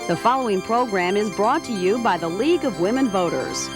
The following program is brought to you by the League of Women Voters.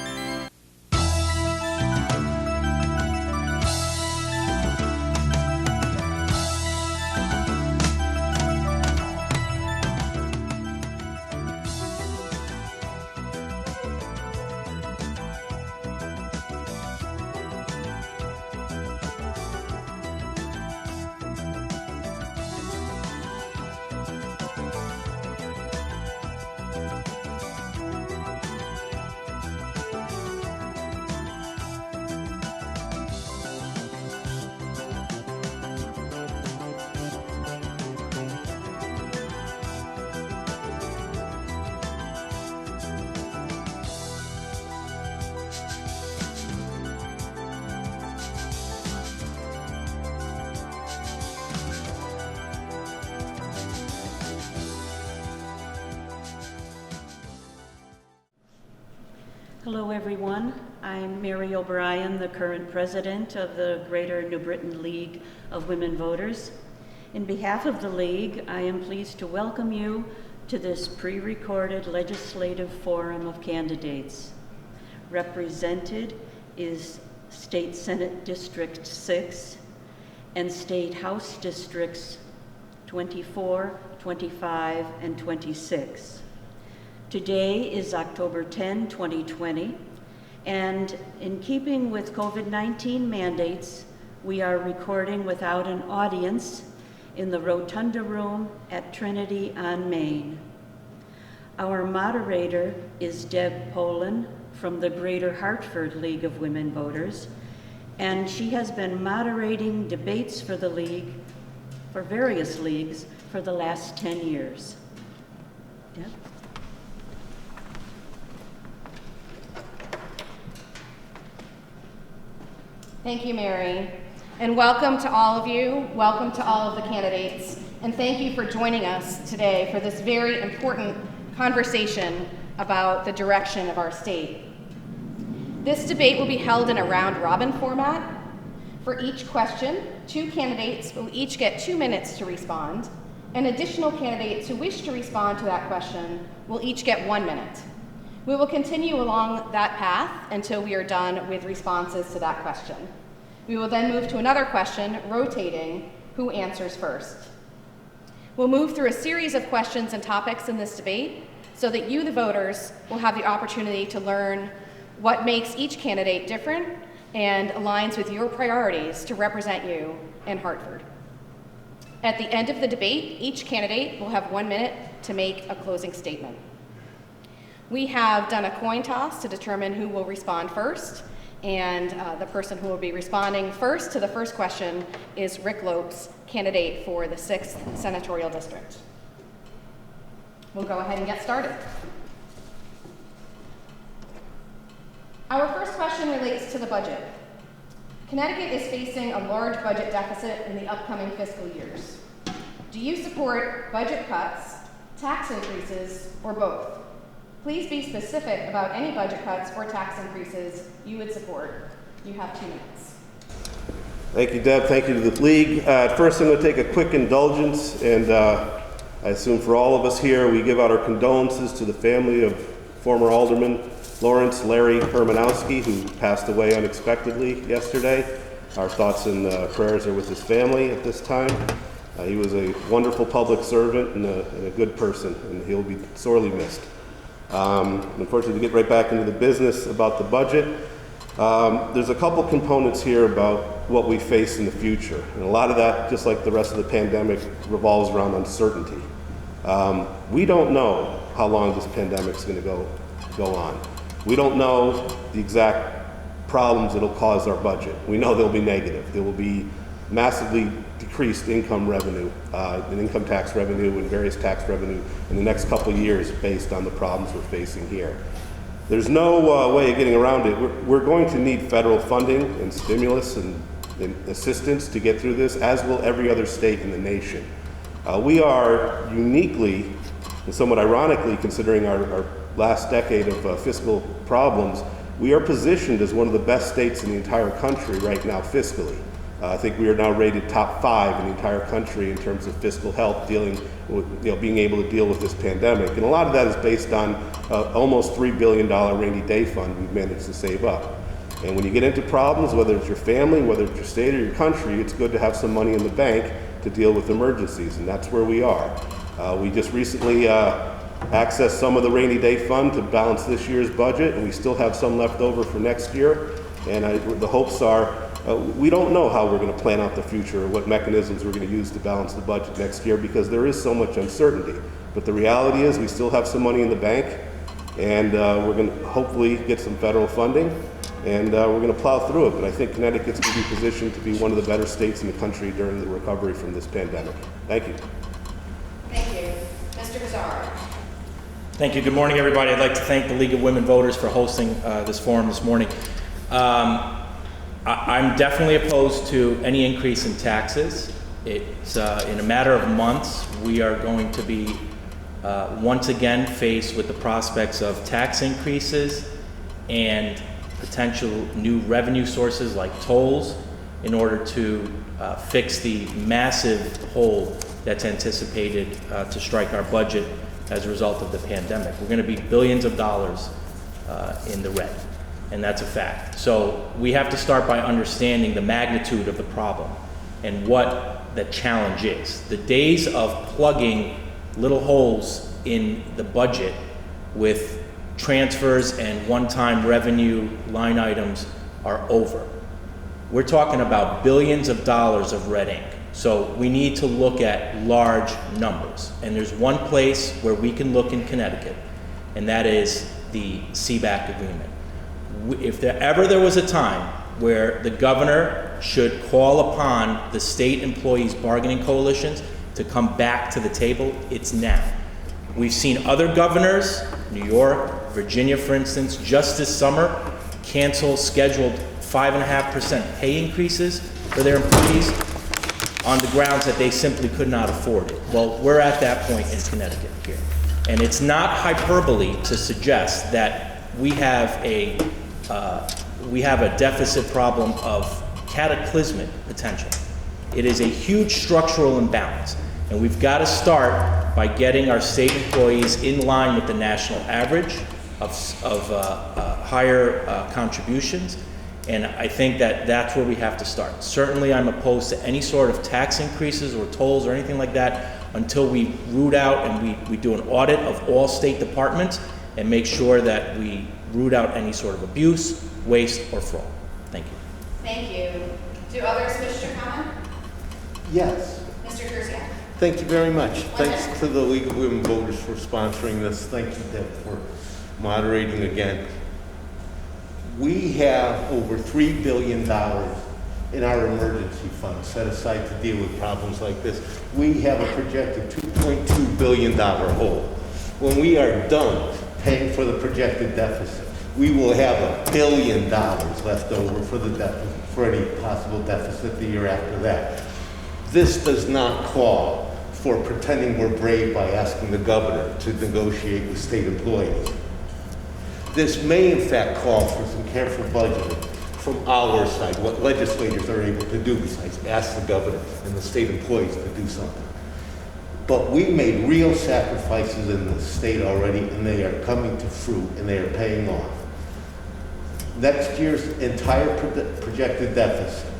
Hello everyone, I'm Mary O'Brien, the current president of the Greater New Britain League of Women Voters. In behalf of the League, I am pleased to welcome you to this pre-recorded legislative forum of candidates. Represented is State Senate District 6 and State House Districts 24, 25, and 26. Today is October 10, 2020, and in keeping with COVID-19 mandates, we are recording without an audience in the Rotunda Room at Trinity on Main. Our moderator is Deb Poland from the Greater Hartford League of Women Voters, and she has been moderating debates for the League, for various leagues, for the last 10 years. Deb? Thank you, Mary, and welcome to all of you, welcome to all of the candidates, and thank you for joining us today for this very important conversation about the direction of our state. This debate will be held in a round-robin format. For each question, two candidates will each get 2 minutes to respond, and additional candidates who wish to respond to that question will each get 1 minute. We will continue along that path until we are done with responses to that question. We will then move to another question, rotating who answers first. We'll move through a series of questions and topics in this debate so that you, the voters, will have the opportunity to learn what makes each candidate different and aligns with your priorities to represent you in Hartford. At the end of the debate, each candidate will have 1 minute to make a closing statement. We have done a coin toss to determine who will respond first, and the person who will be responding first to the first question is Rick Lopes, candidate for the 6th Senatorial District. We'll go ahead and get started. Our first question relates to the budget. Connecticut is facing a large budget deficit in the upcoming fiscal years. Do you support budget cuts, tax increases, or both? Please be specific about any budget cuts or tax increases you would support. You have 2 minutes. Thank you, Deb. Thank you to the League. First, I'm going to take a quick indulgence, and I assume for all of us here, we give out our condolences to the family of former Alderman Lawrence Larry Hermanowski, who passed away unexpectedly yesterday. Our thoughts and prayers are with his family at this time. He was a wonderful public servant and a good person, and he'll be sorely missed. Unfortunately, to get right back into the business about the budget, there's a couple components here about what we face in the future. And a lot of that, just like the rest of the pandemic, revolves around uncertainty. We don't know how long this pandemic is going to go on. We don't know the exact problems it'll cause our budget. We know they'll be negative. There will be massively decreased income revenue, and income tax revenue and various tax revenue in the next couple of years based on the problems we're facing here. There's no way of getting around it. We're going to need federal funding and stimulus and assistance to get through this, as will every other state in the nation. We are uniquely, and somewhat ironically, considering our last decade of fiscal problems, we are positioned as one of the best states in the entire country right now fiscally. I think we are now rated top 5 in the entire country in terms of fiscal health, dealing with, being able to deal with this pandemic. And a lot of that is based on almost $3 billion rainy day fund we've managed to save up. And when you get into problems, whether it's your family, whether it's your state or your country, it's good to have some money in the bank to deal with emergencies, and that's where we are. We just recently accessed some of the rainy day fund to balance this year's budget, and we still have some left over for next year. And the hopes are, we don't know how we're going to plan out the future or what mechanisms we're going to use to balance the budget next year because there is so much uncertainty. But the reality is we still have some money in the bank, and we're going to hopefully get some federal funding, and we're going to plow through it. But I think Connecticut's going to be positioned to be one of the better states in the country during the recovery from this pandemic. Thank you. Thank you. Mr. Bizarro. Thank you. Good morning, everybody. I'd like to thank the League of Women Voters for hosting this forum this morning. I'm definitely opposed to any increase in taxes. It's in a matter of months, we are going to be once again faced with the prospects of tax increases and potential new revenue sources like tolls in order to fix the massive hole that's anticipated to strike our budget as a result of the pandemic. We're going to be billions of dollars in the red, and that's a fact. So we have to start by understanding the magnitude of the problem and what the challenge is. The days of plugging little holes in the budget with transfers and one-time revenue line items are over. We're talking about billions of dollars of red ink. So we need to look at large numbers. And there's one place where we can look in Connecticut, and that is the CBAC agreement. If there was a time where the governor should call upon the state employees bargaining coalitions to come back to the table, it's now. We've seen other governors, New York, Virginia, for instance, just this summer, cancel scheduled 5.5% pay increases for their employees on the grounds that they simply could not afford it. Well, we're at that point in Connecticut here. And it's not hyperbole to suggest that we have a deficit problem of cataclysmic potential. It is a huge structural imbalance, and we've got to start by getting our state employees in line with the national average of higher contributions, and I think that that's where we have to start. Certainly I'm opposed to any sort of tax increases or tolls or anything like that until we root out and we do an audit of all state departments and make sure that we root out any sort of abuse, waste, or fraud. Thank you. Thank you. Do others wish to comment? Yes. Mr. Kurziak. Thank you very much. One Thanks minute. to the League of Women Voters for sponsoring this. Thank you, Deb, for moderating again. We have over $3 billion in our emergency fund set aside to deal with problems like this. We have a projected $2.2 billion hole. When we are done paying for the projected deficit, we will have $1 billion left over for any possible deficit the year after that. This does not call for pretending we're brave by asking the governor to negotiate with state employees. This may in fact call for some careful budgeting from our side, what legislators are able to do besides ask the governor and the state employees to do something. But we made real sacrifices in the state already, and they are coming to fruit, and they are paying off. Next year's entire projected deficit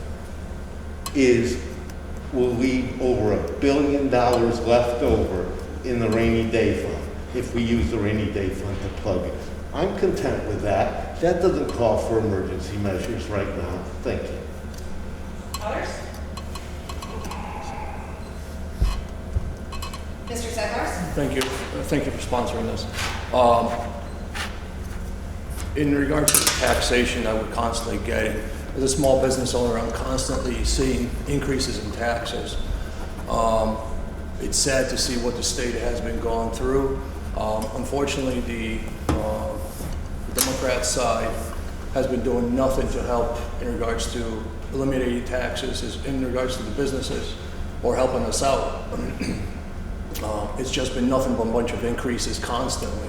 will leave over $1 billion left over in the rainy day fund, if we use the rainy day fund to plug it. I'm content with that. That doesn't call for emergency measures right now. Thank you. Others? Mr. Sedlars? Thank you. Thank you for sponsoring this. In regards to the taxation that we're constantly getting, as a small business owner, I'm constantly seeing increases in taxes. It's sad to see what the state has been going through. Unfortunately, the Democrat side has been doing nothing to help in regards to eliminating taxes, in regards to the businesses, or helping us out. It's just been nothing but a bunch of increases constantly.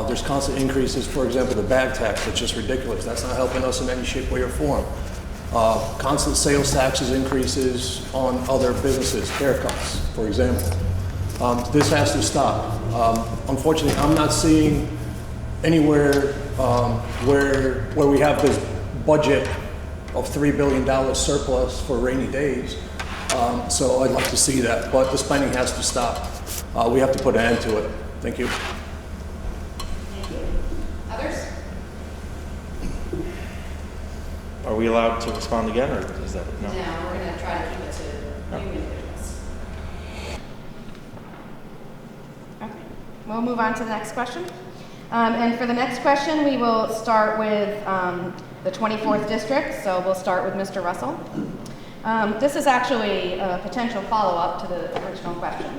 There's constant increases, for example, the bag tax, that's just ridiculous. That's not helping us in any shape, way, or form. Constant sales taxes increases on other businesses, haircuts, for example. This has to stop. Unfortunately, I'm not seeing anywhere where we have this budget of $3 billion surplus for rainy days. So I'd like to see that, but the spending has to stop. We have to put an end to it. Thank you. Thank you. Others? Are we allowed to respond again, or is that, no? No, we're going to try to keep it to No. new individuals. Okay, we'll move on to the next question. And for the next question, we will start with the 24th district. So we'll start with Mr. Russell. This is actually a potential follow-up to the original question.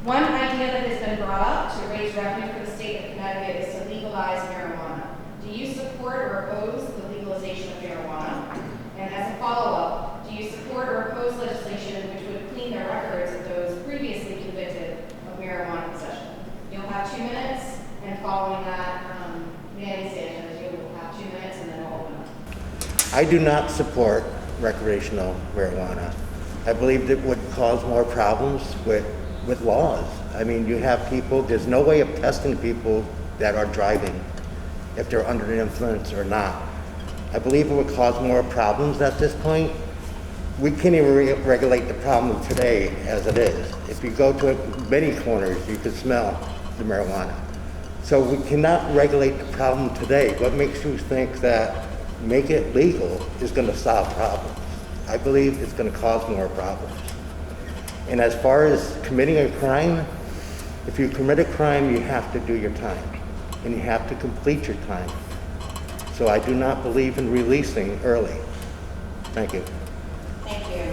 One idea that has been brought up to raise revenue for the state of Connecticut is to legalize marijuana. Do you support or oppose the legalization of marijuana? And as a follow-up, do you support or oppose legislation which would clean the records of those previously convicted of marijuana possession? You'll have 2 minutes, and following that, Manny Sanchez, you will have 2 minutes, and then we'll open up. I do not support recreational marijuana. I believe it would cause more problems with laws. I mean, you have people, there's no way of testing people that are driving if they're under the influence or not. I believe it would cause more problems at this point. We can't even regulate the problem today as it is. If you go to many corners, you can smell the marijuana. So we cannot regulate the problem today. What makes you think that make it legal is going to solve problems? I believe it's going to cause more problems. And as far as committing a crime, if you commit a crime, you have to do your time, and you have to complete your time. So I do not believe in releasing early. Thank you. Thank you.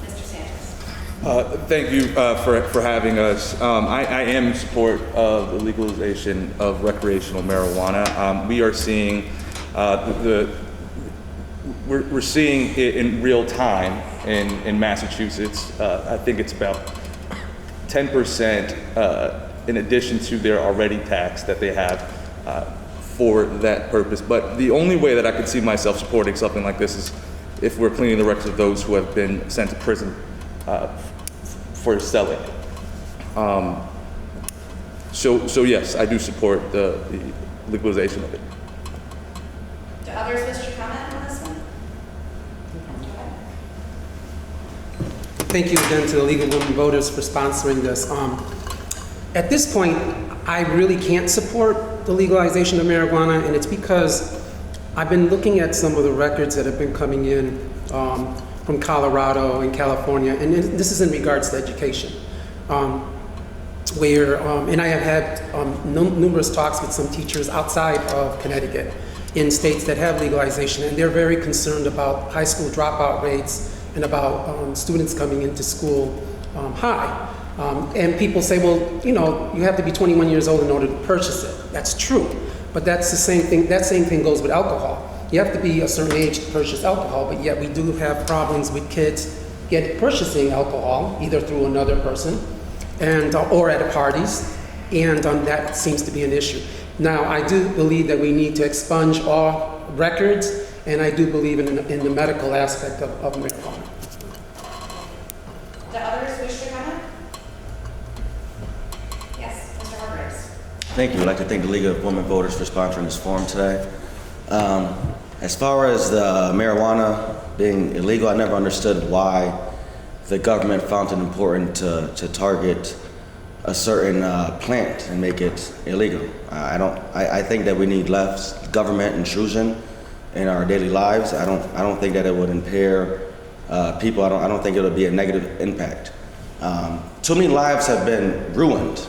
Mr. Sanchez. Thank you for having us. I am in support of the legalization of recreational marijuana. We are seeing we're seeing it in real time in Massachusetts. I think it's about 10% in addition to their already tax that they have for that purpose. But the only way that I could see myself supporting something like this is if we're cleaning the records of those who have been sent to prison for selling. So yes, I do support the legalization of it. Do others wish to comment on this one? Thank you again to the League of Women Voters for sponsoring this. At this point, I really can't support the legalization of marijuana, and it's because I've been looking at some of the records that have been coming in from Colorado and California, and this is in regards to education, and I have had numerous talks with some teachers outside of Connecticut in states that have legalization, and they're very concerned about high school dropout rates and about students coming into school high. And people say, well, you know, you have to be 21 years old in order to purchase it. That's true, but that's the same thing. That same thing goes with alcohol. You have to be a certain age to purchase alcohol, but yet we do have problems with kids purchasing alcohol either through another person and or at parties, and that seems to be an issue. Now, I do believe that we need to expunge all records, and I do believe in the medical aspect of marijuana. Do others wish to comment? Yes, Mr. Hargraves. Thank you. I'd like to thank the League of Women Voters for sponsoring this forum today. As far as the marijuana being illegal, I never understood why the government found it important to target a certain plant and make it illegal. I think that we need less government intrusion in our daily lives. I don't think that it would impair people. I don't think it would be a negative impact. Too many lives have been ruined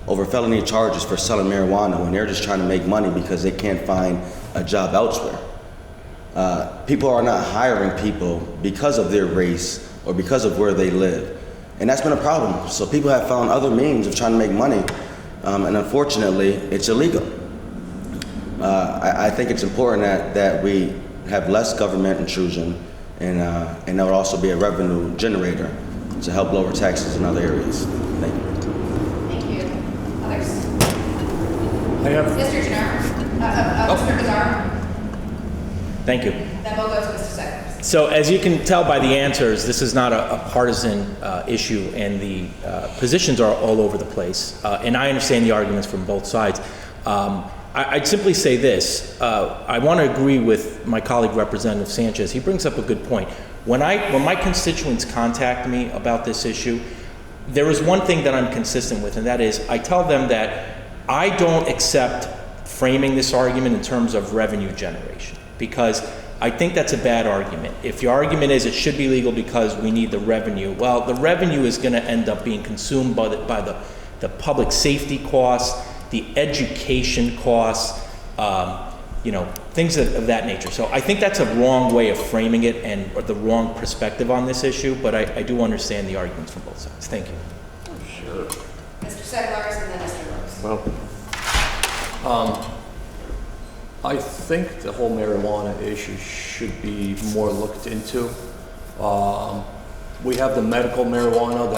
over felony charges for selling marijuana when they're just trying to make money because they can't find a job elsewhere. People are not hiring people because of their race or because of where they live. And that's been a problem. So people have found other means of trying to make money, and unfortunately, it's illegal. I think it's important that we have less government intrusion, and that would also be a revenue generator to help lower taxes in other areas. Thank you. Thank you. Others? I have Mr. Jannar? Mr. Bizarro? Thank you. Then Then we'll go to Mr. Segers. So as you can tell by the answers, this is not a partisan issue, and the positions are all over the place. And I understand the arguments from both sides. I'd simply say this. I want to agree with my colleague, Representative Sanchez. He brings up a good point. When my constituents contact me about this issue, there is one thing that I'm consistent with, and that is I tell them that I don't accept framing this argument in terms of revenue generation, because I think that's a bad argument. If your argument is it should be legal because we need the revenue, well, the revenue is going to end up being consumed by the public safety costs, the education costs, things of that nature. So I think that's a wrong way of framing it or the wrong perspective on this issue, but I do understand the arguments from both sides. Thank you. Sure. Mr. Segers and then Mr. Rose. Well, I think the whole marijuana issue should be more looked into. We have the medical marijuana,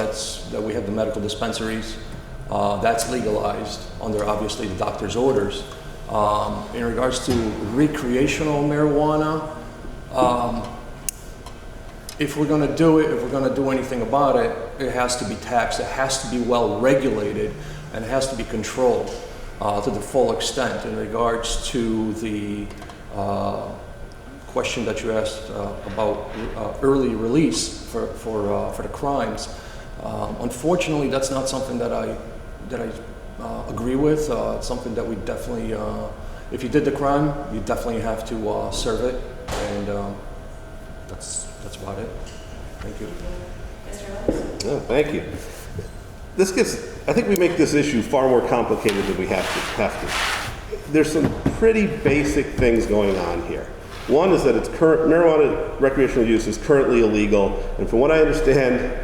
that we have the medical dispensaries. That's legalized under, obviously, the doctor's orders. In regards to recreational marijuana, if we're going to do it, if we're going to do anything about it, it has to be taxed, it has to be well regulated, and it has to be controlled to the full extent. In regards to the question that you asked about early release for the crimes, unfortunately, that's not something that I agree with. It's something that we definitely, if you did the crime, you definitely have to serve it, and that's about it. Thank you. Mr. Rose. no, thank you. I think we make this issue far more complicated than we have to. There's some pretty basic things going on here. One is that marijuana recreational use is currently illegal, and from what I understand,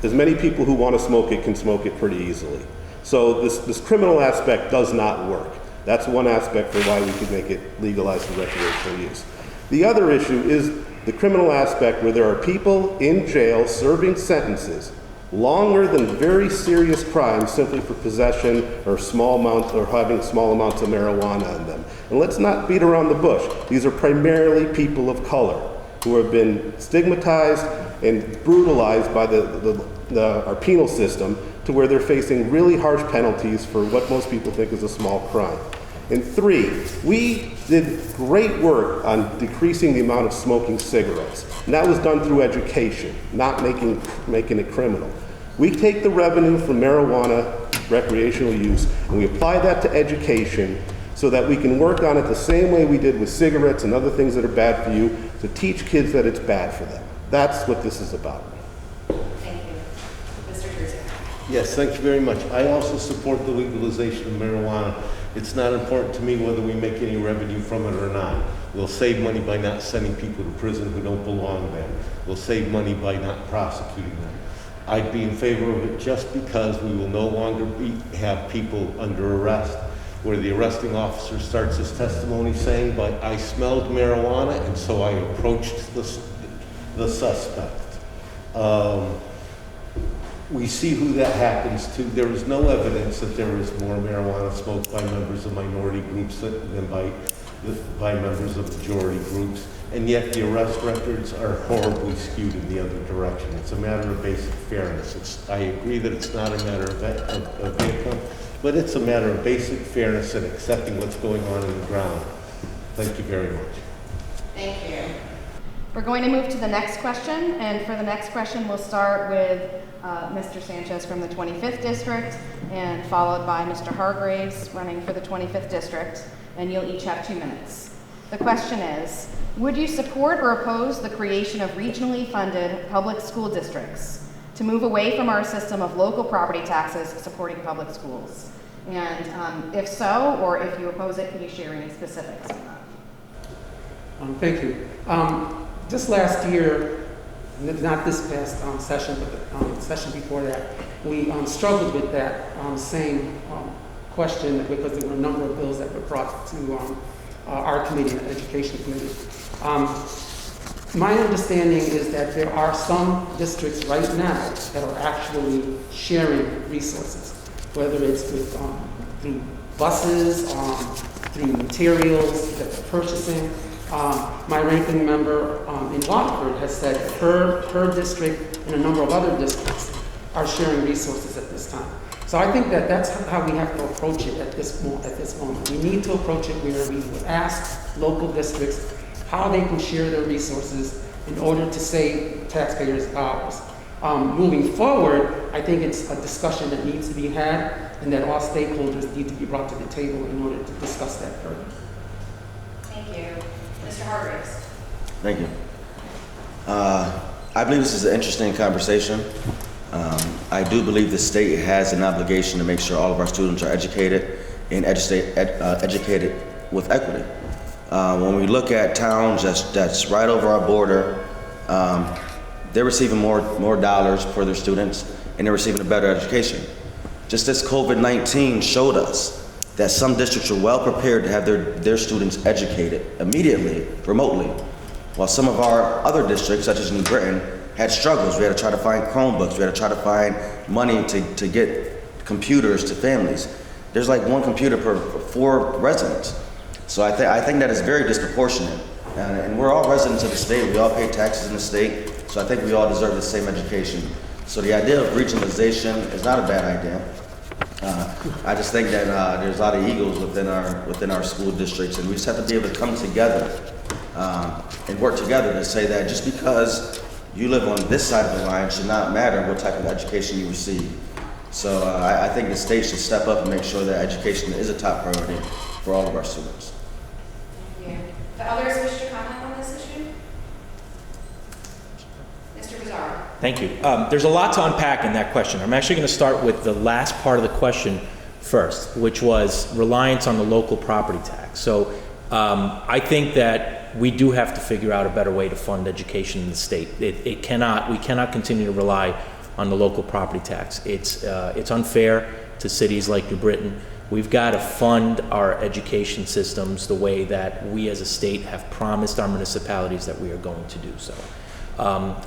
as many people who want to smoke it can smoke it pretty easily. So this criminal aspect does not work. That's one aspect for why we could make it legalized for recreational use. The other issue is the criminal aspect where there are people in jail serving sentences longer than very serious crimes simply for possession or having small amounts of marijuana in them. And let's not beat around the bush. These are primarily people of color who have been stigmatized and brutalized by our penal system to where they're facing really harsh penalties for what most people think is a small crime. And 3, we did great work on decreasing the amount of smoking cigarettes. And that was done through education, not making it criminal. We take the revenue from marijuana recreational use and we apply that to education so that we can work on it the same way we did with cigarettes and other things that are bad for you, to teach kids that it's bad for them. That's what this is about. Thank you. Mr. Terzi. Yes, thank you very much. I also support the legalization of marijuana. It's not important to me whether we make any revenue from it or not. We'll save money by not sending people to prison who don't belong there. We'll save money by not prosecuting them. I'd be in favor of it just because we will no longer have people under arrest where the arresting officer starts his testimony saying, but I smelled marijuana and so I approached the suspect. We see who that happens to. There is no evidence that there is more marijuana smoked by members of minority groups than by members of majority groups, and yet the arrest records are horribly skewed in the other direction. It's a matter of basic fairness. I agree that it's not a matter of income, but it's a matter of basic fairness and accepting what's going on in the ground. Thank you very much. Thank you. We're going to move to the next question, and for the next question, we'll start with Mr. Sanchez from the 25th District, and followed by Mr. Hargraves running for the 25th District, and you'll each have 2 minutes. The question is, would you support or oppose the creation of regionally funded public school districts to move away from our system of local property taxes supporting public schools? And if so, or if you oppose it, can you share any specifics on that? Thank you. Just last year, not this past session, but the session before that, we struggled with that same question because there were a number of bills that were brought to our committee, the Education Committee. My understanding is that there are some districts right now that are actually sharing resources, whether it's through buses, through materials that they're purchasing. My ranking member in Watford has said that her district and a number of other districts are sharing resources at this time. So I think that that's how we have to approach it at this moment. We need to approach it where we would ask local districts how they can share their resources in order to save taxpayers' dollars. Moving forward, I think it's a discussion that needs to be had and that all stakeholders need to be brought to the table in order to discuss that further. Thank you. Mr. Hargreaves. Thank you. I believe this is an interesting conversation. I do believe the state has an obligation to make sure all of our students are educated and educated with equity. When we look at towns that's right over our border, they're receiving more dollars for their students and they're receiving a better education. Just as COVID-19 showed us that some districts are well prepared to have their students educated immediately, remotely, while some of our other districts, such as New Britain, had struggles. We had to try to find Chromebooks, we had to try to find money to get computers to families. There's like one computer per 4 residents. So I think that is very disproportionate. And we're all residents of the state, we all pay taxes in the state, so I think we all deserve the same education. So the idea of regionalization is not a bad idea. I just think that there's a lot of egos within our school districts, and we just have to be able to come together and work together to say that just because you live on this side of the line should not matter what type of education you receive. So I think the state should step up and make sure that education is a top priority for all of our students. Thank you. The others wish to comment on this issue? Mr. Bizarro. Thank you. There's a lot to unpack in that question. I'm actually going to start with the last part of the question first, which was reliance on the local property tax. So I think that we do have to figure out a better way to fund education in the state. We cannot continue to rely on the local property tax. It's unfair to cities like New Britain. We've got to fund our education systems the way that we as a state have promised our municipalities that we are going to do so.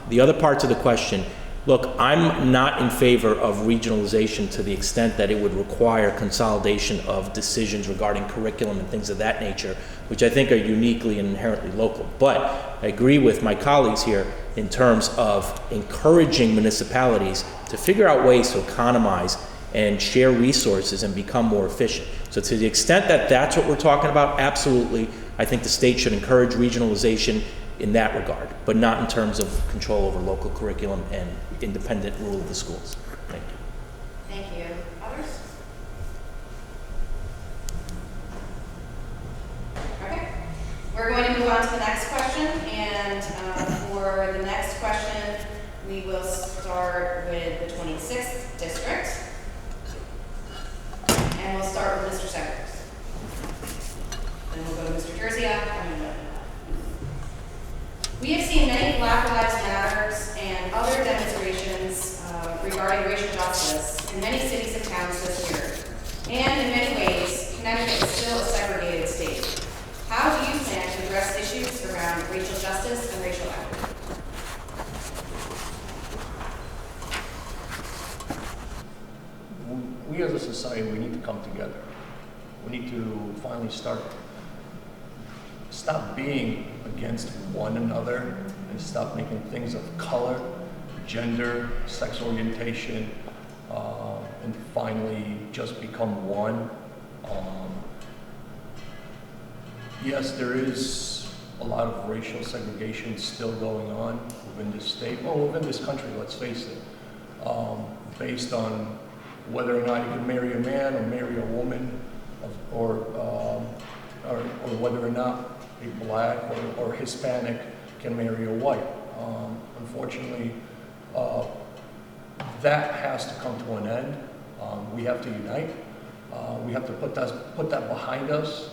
The other parts of the question, look, I'm not in favor of regionalization to the extent that it would require consolidation of decisions regarding curriculum and things of that nature, which I think are uniquely and inherently local. But I agree with my colleagues here in terms of encouraging municipalities to figure out ways to economize and share resources and become more efficient. So to the extent that that's what we're talking about, absolutely, I think the state should encourage regionalization in that regard, but not in terms of control over local curriculum and independent rule of the schools. Thank you. Thank you. Others? Okay. We're going to move on to the next question, and for the next question, we will start with the 26th district, and we'll start with Mr. Seckers. Then we'll go to Mr. Jersey-up, and then we have seen many Black Lives Matters and other demonstrations regarding racial justice in many cities and towns this year. And in many ways, Connecticut is still a segregated state. How do you plan to address issues around racial justice and racial equity? We as a society, we need to come together. We need to finally stop being against one another and stop making things of color, gender, sex orientation, and finally just become one. Yes, there is a lot of racial segregation still going on within this state, or within this country, let's face it, based on whether or not you can marry a man or marry a woman, or whether or not a Black or Hispanic can marry a white. Unfortunately, that has to come to an end. We have to unite. We have to put that behind us.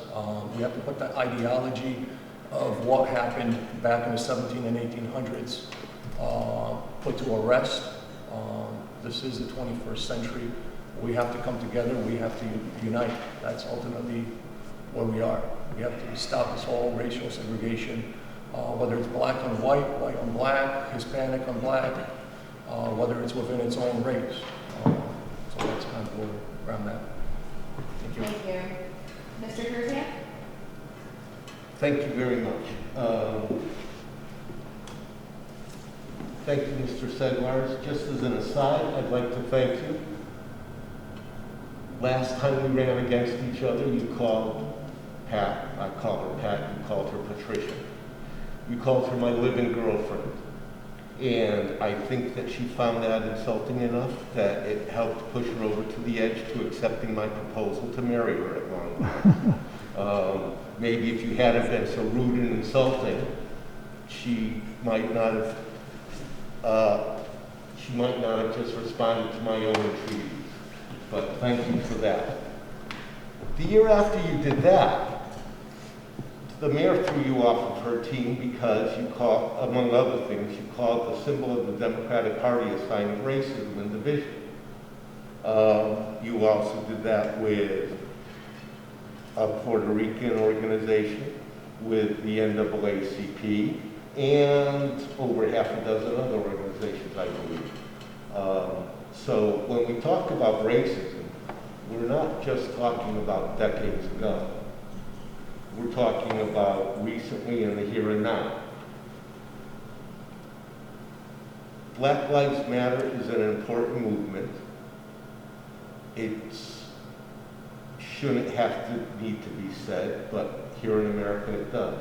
We have to put that ideology of what happened back in the 17 and 1800s put to a rest. This is the 21st century. We have to come together. We have to unite. That's ultimately where we are. We have to stop this whole racial segregation, whether it's black on white, white on black, Hispanic on black, whether it's within its own race. So that's kind of where I'm at. Thank you. Thank you. Mr. Jersey? Thank you very much. Thank you, Mr. Segwars. Just as an aside, I'd like to thank you. Last time we ran against each other, you called Pat. I call her Pat. You called her Patricia. You called her my living girlfriend. And I think that she found that insulting enough that it helped push her over to the edge to accepting my proposal to marry her at long. Maybe if you hadn't been so rude and insulting, she might not have just responded to my own entreaties. But thank you for that. The year after you did that, the mayor threw you off of her team because you called, among other things, you called the symbol of the Democratic Party a sign of racism and division. You also did that with a Puerto Rican organization, with the NAACP, and over half a dozen other organizations, I believe. So when we talk about racism, we're not just talking about decades ago. We're talking about recently and the here and now. Black Lives Matter is an important movement. It shouldn't have to need to be said, but here in America it does.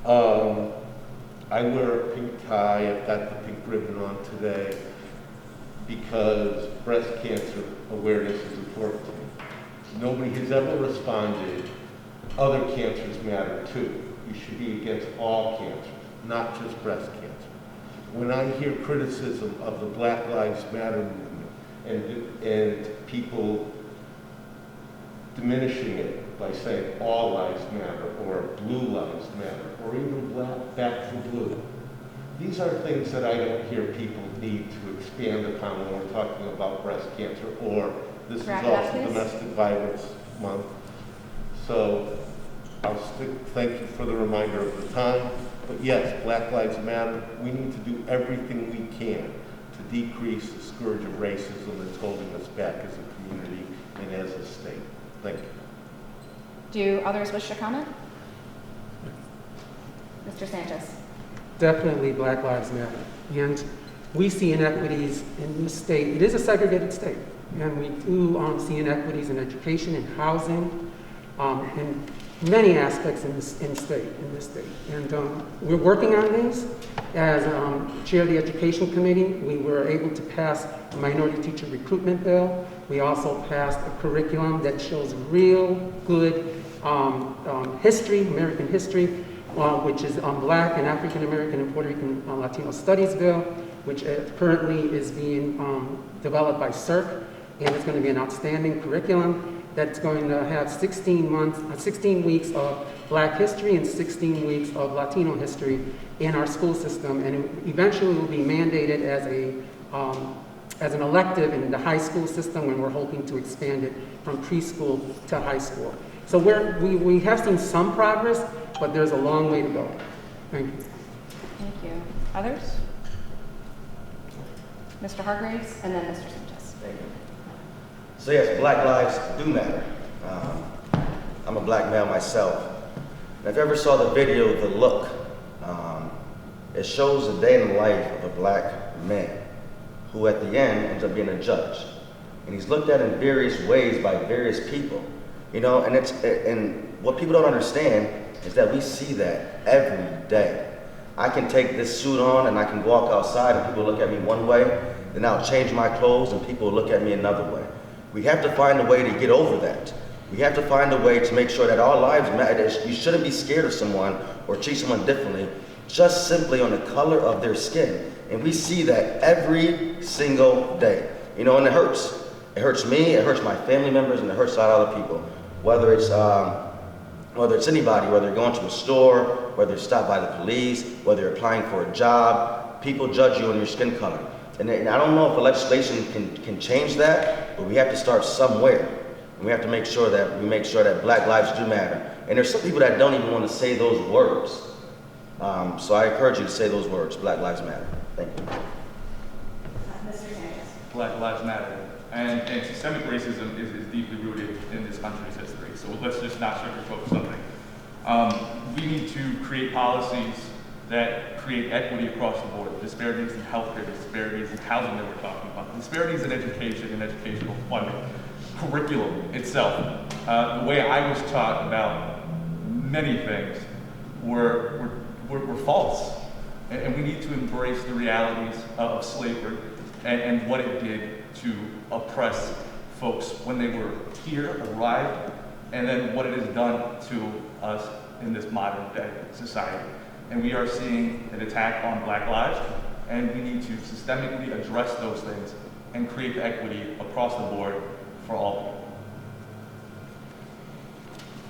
I wear a pink tie. I've got the pink ribbon on today because breast cancer awareness is important to me. Nobody has ever responded, other cancers matter too. You should be against all cancers, not just breast cancer. When I hear criticism of the Black Lives Matter movement and people diminishing it by saying all lives matter or blue lives matter or even back to blue, these are things that I don't hear people need to expand upon when we're talking about breast cancer, or this is also Domestic Violence Month. So thank you for the reminder of the time. But yes, Black Lives Matter. We need to do everything we can to decrease the scourge of racism that's holding us back as a community and as a state. Thank you. Do others wish to comment? Mr. Sanchez. Definitely Black Lives Matter. And we see inequities in this state. It is a segregated state. And we do see inequities in education and housing, and many aspects in this state. And we're working on these. As chair of the Education Committee, we were able to pass a minority teacher recruitment bill. We also passed a curriculum that shows real good history, American history, which is Black and African American and Puerto Rican Latino Studies bill, which currently is being developed by CERC, and it's going to be an outstanding curriculum that's going to have 16 weeks of Black history and 16 weeks of Latino history in our school system, and it eventually will be mandated as an elective in the high school system, when we're hoping to expand it from preschool to high school. So we have seen some progress, but there's a long way to go. Thank you. Thank you. Others? Mr. Hargraves, and then Mr. Sanchez. Thank you. So yes, Black lives do matter. I'm a black male myself. And if you ever saw the video, The Look, it shows the day in the life of a black man who at the end ends up being a judge. And he's looked at in various ways by various people. You know, and what people don't understand is that we see that every day. I can take this suit on and I can walk outside and people look at me one way, then I'll change my clothes and people look at me another way. We have to find a way to get over that. We have to find a way to make sure that our lives matter. You shouldn't be scared of someone or treat someone differently just simply on the color of their skin. And we see that every single day. You know, and it hurts. It hurts me, it hurts my family members, and it hurts a lot of other people. Whether it's anybody, whether you're going to a store, whether you're stopped by the police, whether you're applying for a job, people judge you on your skin color. And I don't know if the legislation can change that, but we have to start somewhere. And we have to make sure that Black lives do matter. And there's some people that don't even want to say those words. So I encourage you to say those words, Black Lives Matter. Thank you. Mr. Sanchez. Black Lives Matter. And systemic racism is deeply rooted in this country's history. So let's just not sugarcoat something. We need to create policies that create equity across the board. Disparities in healthcare, disparities in housing that we're talking about, disparities in education and educational funding, curriculum itself. The way I was taught about many things were false. And we need to embrace the realities of slavery and what it did to oppress folks when they were here, arrived, and then what it has done to us in this modern day society. And we are seeing an attack on Black lives, and we need to systemically address those things and create equity across the board for all people.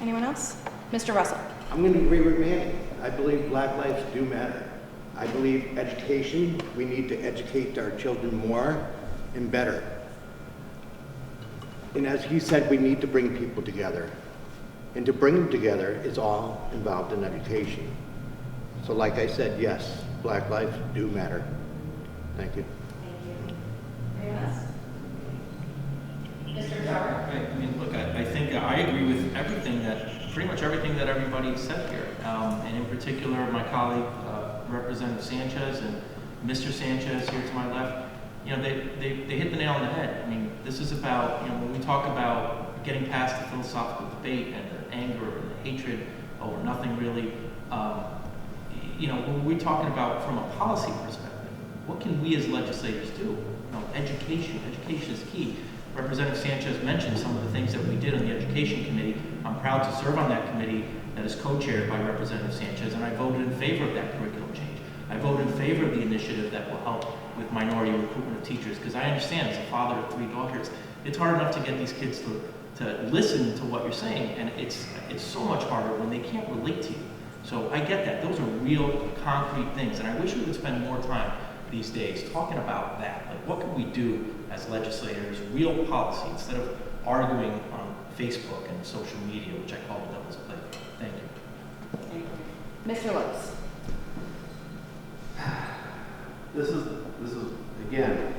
Anyone else? Mr. Russell. I'm going to agree with Manny. I believe Black lives do matter. I believe education, we need to educate our children more and better. And as he said, we need to bring people together. And to bring them together is all involved in education. So like I said, yes, Black lives do matter. Thank you. Thank you. Anyone else? Mr. Bizarro. I mean, look, I think I agree with pretty much everything that everybody said here. And in particular, my colleague, Representative Sanchez and Mr. Sanchez here to my left, they hit the nail on the head. I mean, this is about, when we talk about getting past the philosophical debate and the anger and the hatred over nothing really, when we're talking about from a policy perspective, what can we as legislators do? Education is key. Representative Sanchez mentioned some of the things that we did on the Education Committee. I'm proud to serve on that committee that is co-chaired by Representative Sanchez, and I voted in favor of that curriculum change. I voted in favor of the initiative that will help with minority recruitment of teachers, because I understand as a father of 3 daughters, it's hard enough to get these kids to listen to what you're saying, and it's so much harder when they can't relate to you. So I get that. Those are real, concrete things, and I wish we would spend more time these days talking about that. Like, what can we do as legislators, real policy, instead of arguing on Facebook and social media, which I call the devil's playground. Thank you. Thank you. Mr. Lopes. This is again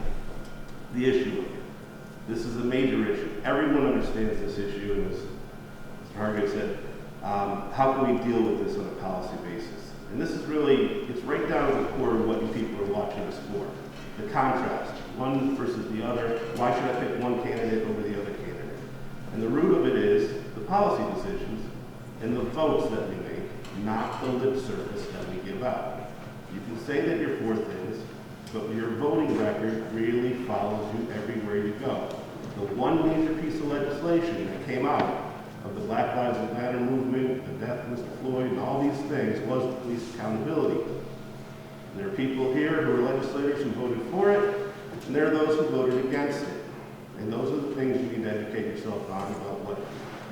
the issue. This is a major issue. Everyone understands this issue, and as Mr. Hargett said, how can we deal with this on a policy basis? And this is really, it's right down to the core of what you people are watching us for. The contrast, one versus the other. Why should I pick one candidate over the other candidate? And the root of it is the policy decisions and the votes that we make, not the lip service that we give out. You can say that you're for things, but your voting record really follows you everywhere you go. The one major piece of legislation that came out of the Black Lives Matter movement, the death of Mr. Floyd, and all these things was police accountability. And there are people here who are legislators who voted for it, and there are those who voted against it. And those are the things you need to educate yourself on about what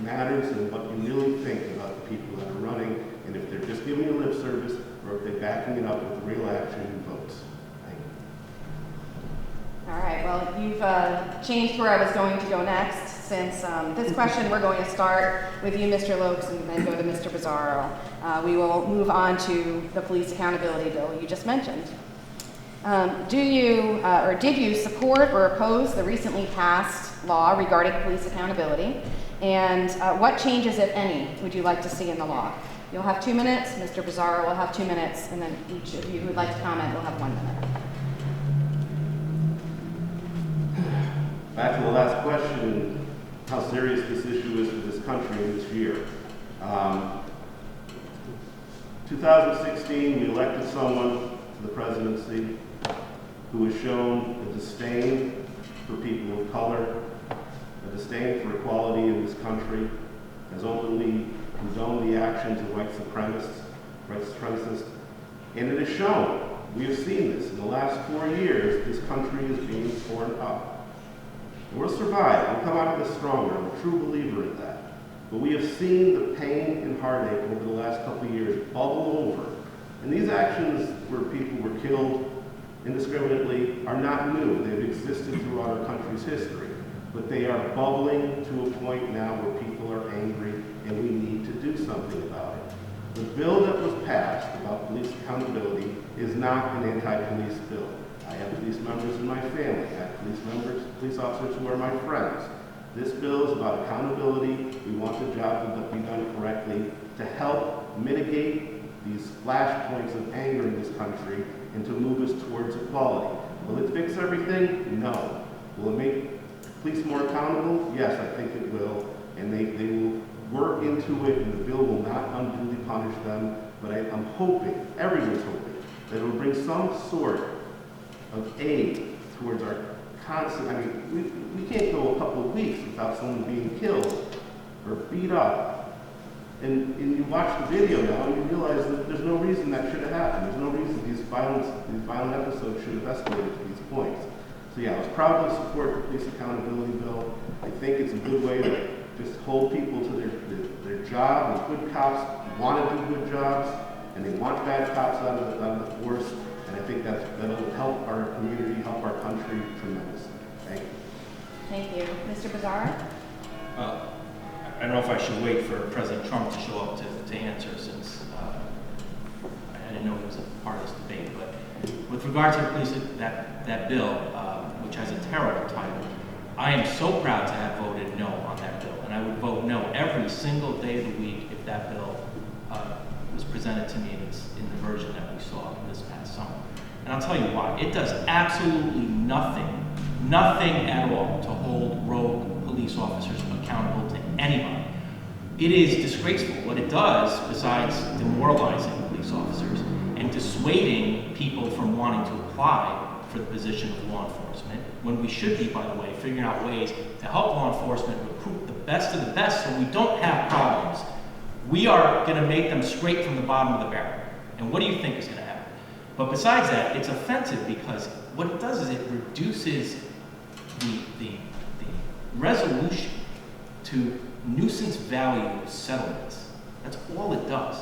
matters and what you really think about the people that are running, and if they're just giving you lip service or if they're backing it up with real action and votes. Thank you. All right, well, you've changed where I was going to go next. Since this question, we're going to start with you, Mr. Lopes, and then go to Mr. Bizarro. We will move on to the police accountability bill you just mentioned. Do you, or did you support or oppose the recently passed law regarding police accountability? And what changes, if any, would you like to see in the law? You'll have 2 minutes, Mr. Bizarro will have 2 minutes, and then each of you who would like to comment will have 1 minute. Back to the last question, how serious this issue is for this country in this year. 2016, we elected someone to the presidency who has shown a disdain for people of color, a disdain for equality in this country, has openly condoned the actions of white supremacists, and it is shown. We have seen this in the last 4 years. This country is being torn up. We'll survive. We'll come out of this stronger. I'm a true believer in that. But we have seen the pain and heartache over the last couple of years bubble over. And these actions where people were killed indiscriminately are not new. They've existed throughout our country's history. But they are bubbling to a point now where people are angry, and we need to do something about it. The bill that was passed about police accountability is not an anti-police bill. I have police members in my family. I have police officers who are my friends. This bill is about accountability. We want the job to be done correctly. to help mitigate these flashpoints of anger in this country and to move us towards equality. Will it fix everything? No. Will it make police more accountable? Yes, I think it will. And they will work into it, and the bill will not unduly punish them. But I'm hoping, everyone's hoping, that it will bring some sort of aid towards our constant, I mean, we can't go a couple of weeks without someone being killed or beat up. And you watch the video now and you realize that there's no reason that should have happened. There's no reason these violent episodes should have escalated to these points. So yeah, I was proud to support the police accountability bill. I think it's a good way to just hold people to their job. And good cops want to do good jobs, and they want bad cops out of the force. And I think that'll help our community, help our country tremendously. Thank you. Thank you. Mr. Bizzara? I don't know if I should wait for President Trump to show up to answer, since I didn't know he was a part of this debate. But with regard to the police, that bill, which has a terrible title, I am so proud to have voted no on that bill. And I would vote no every single day of the week if that bill was presented to me in the version that we saw this past summer. And I'll tell you why. It does absolutely nothing at all to hold rogue police officers accountable to anybody. It is disgraceful. What it does, besides demoralizing police officers and dissuading people from wanting to apply for the position of law enforcement, when we should be, by the way, figuring out ways to help law enforcement recruit the best of the best so we don't have problems. We are going to make them scrape from the bottom of the barrel. And what do you think is going to happen? But besides that, it's offensive because what it does is it reduces the resolution to nuisance value settlements. That's all it does.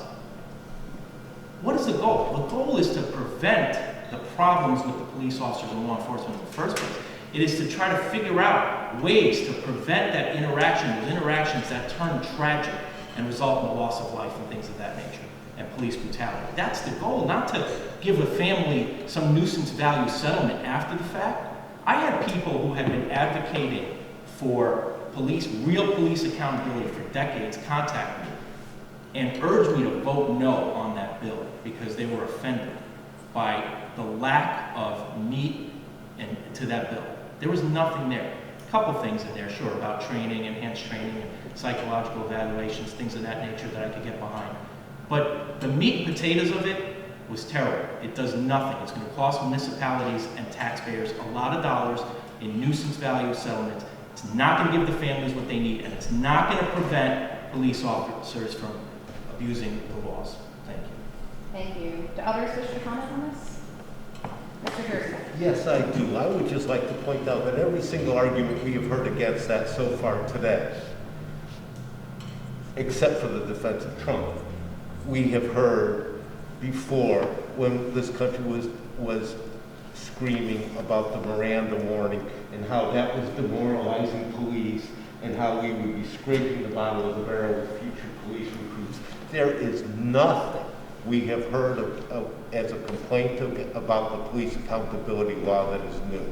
What is the goal? The goal is to prevent the problems with the police officers and law enforcement in the first place. It is to try to figure out ways to prevent that interaction, those interactions that turn tragic and result in the loss of life and things of that nature, and police brutality. That's the goal, not to give a family some nuisance value settlement after the fact. I had people who had been advocating for real police accountability for decades contact me and urged me to vote no on that bill because they were offended by the lack of meat to that bill. There was nothing there. A couple things in there, sure, about training, enhanced training, and psychological evaluations, things of that nature that I could get behind. But the meat and potatoes of it was terrible. It does nothing. It's going to cost municipalities and taxpayers a lot of dollars in nuisance value settlements. It's not going to give the families what they need, and it's not going to prevent police officers from abusing the laws. Thank you. Thank you. Do others wish to comment on this? Mr. Gerson? Yes, I do. I would just like to point out that every single argument we have heard against that so far today, except for the defense of Trump, we have heard before when this country was screaming about the Miranda warning and how that was demoralizing police and how we would be scraping the bottom of the barrel with future police recruits. There is nothing we have heard of as a complaint about the police accountability law that is new.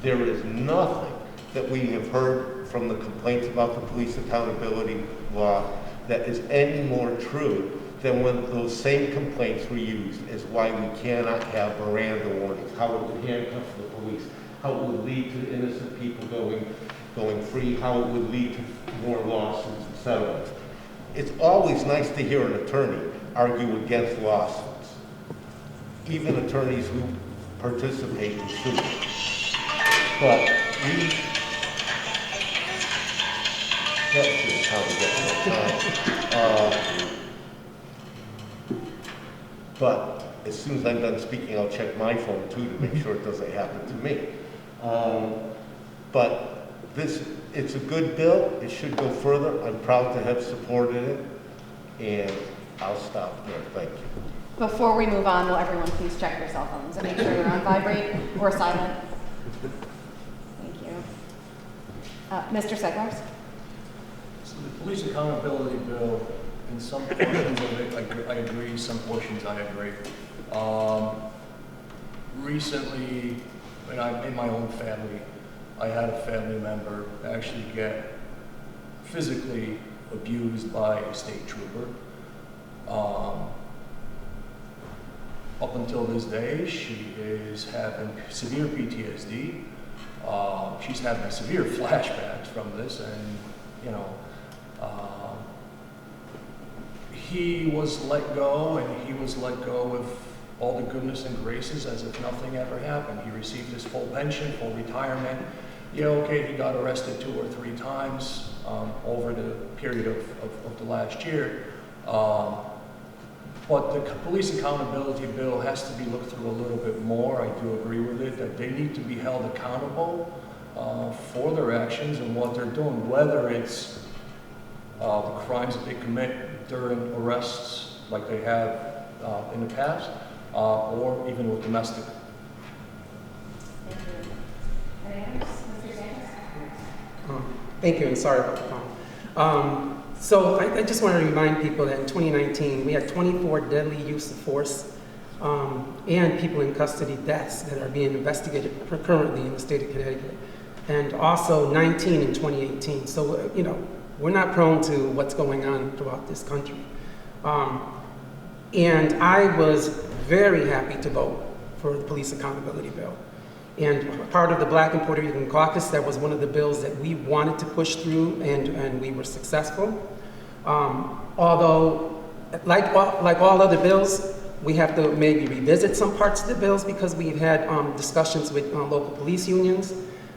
There is nothing that we have heard from the complaints about the police accountability law that is any more true than when those same complaints were used as why we cannot have Miranda warnings, how it would handcuff the police, how it would lead to innocent people going free, how it would lead to more lawsuits and settlements. It's always nice to hear an attorney argue against lawsuits, even attorneys who participate in suits. But that's just how we get more time. But as soon as I'm done speaking, I'll check my phone too to make sure it doesn't happen to me. But it's a good bill. It should go further. I'm proud to have supported it, and I'll stop there. Thank you. Before we move on, will everyone please check your cell phones and make sure they're on vibrate or silent? Thank you. Mr. Seglars? So the police accountability bill, in some portions of it, I agree, some portions I agree. Recently, in my own family, I had a family member actually get physically abused by a state trooper. Up until this day, she is having severe PTSD. She's having severe flashbacks from this, and you know, he was let go, and he was let go with all the goodness and graces as if nothing ever happened. He received his full pension, full retirement. Yeah, okay, he got arrested 2 or 3 times over the period of the last year. But the police accountability bill has to be looked through a little bit more. I do agree with it, that they need to be held accountable for their actions and what they're doing, whether it's the crimes that they commit during arrests like they have in the past, or even with domestic. Thank you. Anyone else? Mr. Sanders? Thank you, and sorry about the phone. So I just want to remind people that in 2019, we had 24 deadly use of force and people in custody deaths that are being investigated currently in the state of Connecticut, and also 19 in 2018. So, you know, we're not prone to what's going on throughout this country. And I was very happy to vote for the police accountability bill. And part of the Black and Puerto Rican caucus, that was one of the bills that we wanted to push through, and we were successful. Although, like all other bills, we have to maybe revisit some parts of the bills because we've had discussions with local police unions.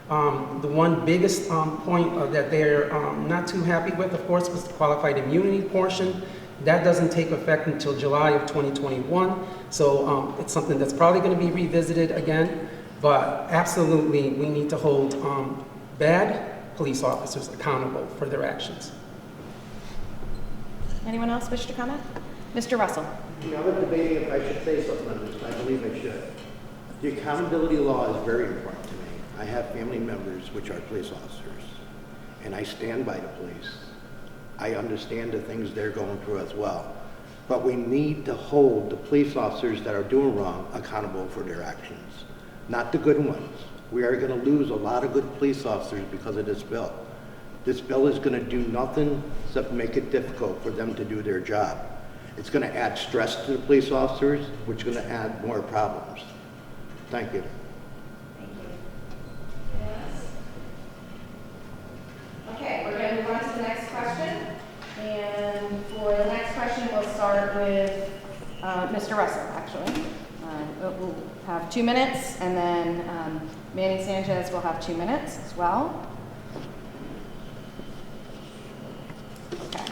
The one biggest point that they're not too happy with, of course, was the qualified immunity portion. That doesn't take effect until July of 2021, so it's something that's probably going to be revisited again. But absolutely, we need to hold bad police officers accountable for their actions. Anyone else wish to comment? Mr. Russell. You know, I'm debating if I should say something on this, and I believe I should. The accountability law is very important to me. I have family members which are police officers, and I stand by the police. I understand the things they're going through as well. But we need to hold the police officers that are doing wrong accountable for their actions. Not the good ones. We are going to lose a lot of good police officers because of this bill. This bill is going to do nothing except make it difficult for them to do their job. It's going to add stress to the police officers, which is going to add more problems. Thank you. Thank you. Yes. Okay, we're going to move on to the next question. And for the next question, we'll start with Mr. Russell, actually. We'll have 2 minutes, and then Manny Sanchez will have 2 minutes as well. Okay.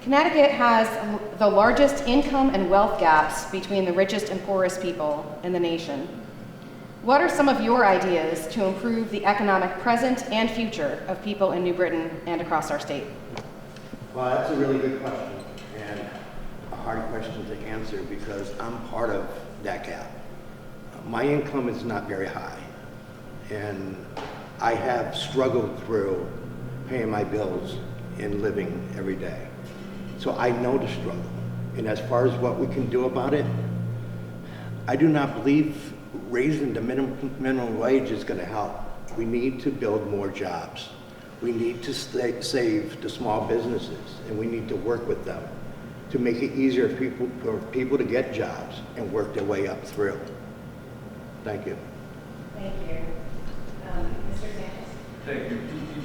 Connecticut has the largest income and wealth gaps between the richest and poorest people in the nation. What are some of your ideas to improve the economic present and future of people in New Britain and across our state? Well, that's a really good question, and a hard question to answer because I'm part of that gap. My income is not very high, and I have struggled through paying my bills and living every day. So I know the struggle, and as far as what we can do about it, I do not believe raising the minimum wage is going to help. We need to build more jobs. We need to save the small businesses, and we need to work with them to make it easier for people to get jobs and work their way up through. Thank you. Thank you. Mr. Sanchez. Thank you.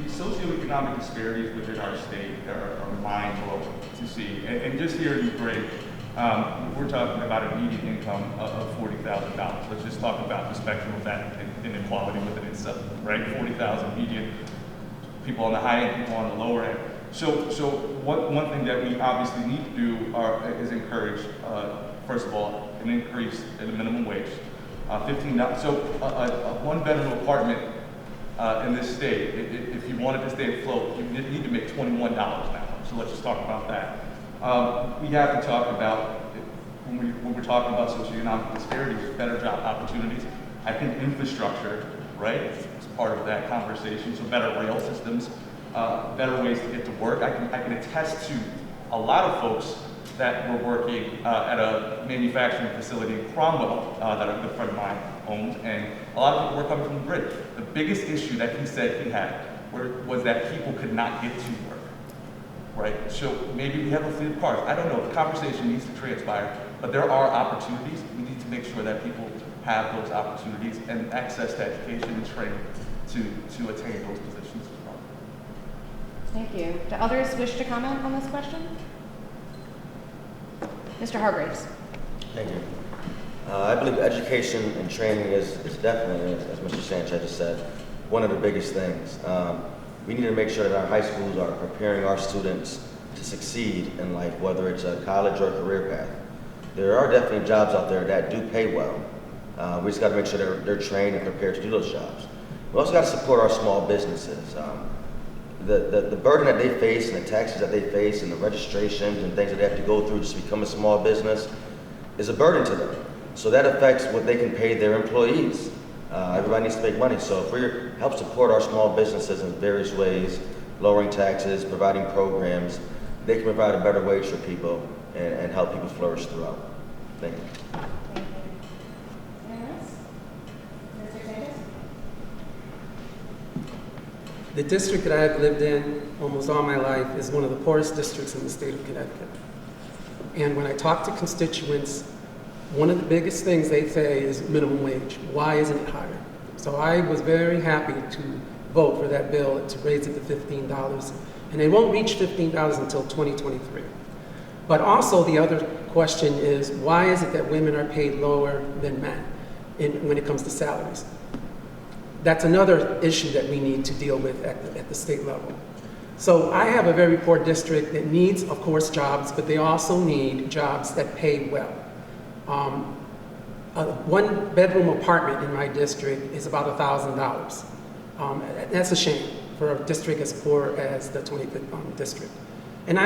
The socioeconomic disparities within our state are mind-blowing to see. And just here in Great, we're talking about a median income of $40,000. Let's just talk about the spectrum of that inequality within itself, right? 40,000 median, people on the high end, people on the lower end. So one thing that we obviously need to do is encourage, first of all, an increase in the minimum wage. $15. So a one-bedroom apartment in this state, if you wanted to stay afloat, you need to make $21 an hour. So let's just talk about that. We have to talk about, when we're talking about socioeconomic disparities, better job opportunities. I think infrastructure, right, is part of that conversation. So better rail systems, better ways to get to work. I can attest to a lot of folks that were working at a manufacturing facility in Cromwell that a good friend of mine owns, and a lot of people were coming from the bridge. The biggest issue that he said he had was that people could not get to work, right? So maybe we have a fleet of cars. I don't know. The conversation needs to transpire, but there are opportunities. We need to make sure that people have those opportunities and access to education and training to attain those positions as well. Thank you. Do others wish to comment on this question? Mr. Hargraves. Thank you. I believe education and training is definitely, as Mr. Sanchez just said, one of the biggest things. We need to make sure that our high schools are preparing our students to succeed in life, whether it's a college or a career path. There are definitely jobs out there that do pay well. We just got to make sure they're trained and prepared to do those jobs. We also got to support our small businesses. The burden that they face and the taxes that they face and the registrations and things that they have to go through just to become a small business is a burden to them. So that affects what they can pay their employees. Everybody needs to make money. So if we help support our small businesses in various ways, lowering taxes, providing programs, they can provide a better wage for people and help people flourish throughout. Thank you. Thank you. Anyone else? Mr. Sanchez? The district that I've lived in almost all my life is one of the poorest districts in the state of Connecticut. And when I talk to constituents, one of the biggest things they say is minimum wage. Why isn't it higher? So I was very happy to vote for that bill to raise it to $15. And it won't reach $15 until 2023. But also the other question is, why is it that women are paid lower than men when it comes to salaries? That's another issue that we need to deal with at the state level. So I have a very poor district that needs, of course, jobs, but they also need jobs that pay well. A one-bedroom apartment in my district is about $1,000. That's a shame for a district as poor as the 25th district. And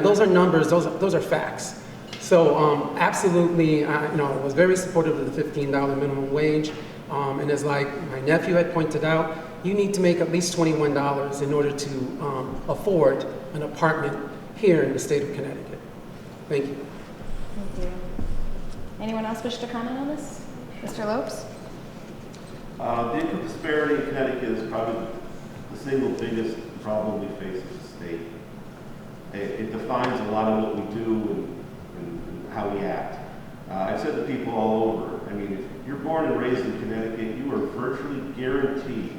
those are numbers; those are facts. So absolutely, I was very supportive of the $15 minimum wage. And as like my nephew had pointed out, you need to make at least $21 in order to afford an apartment here in the state of Connecticut. Thank you. Thank you. Anyone else wish to comment on this? Mr. Lopes? The income disparity in Connecticut is probably the single biggest problem we face as a state. It defines a lot of what we do and how we act. I've said to people all over, I mean, if you're born and raised in Connecticut, you are virtually guaranteed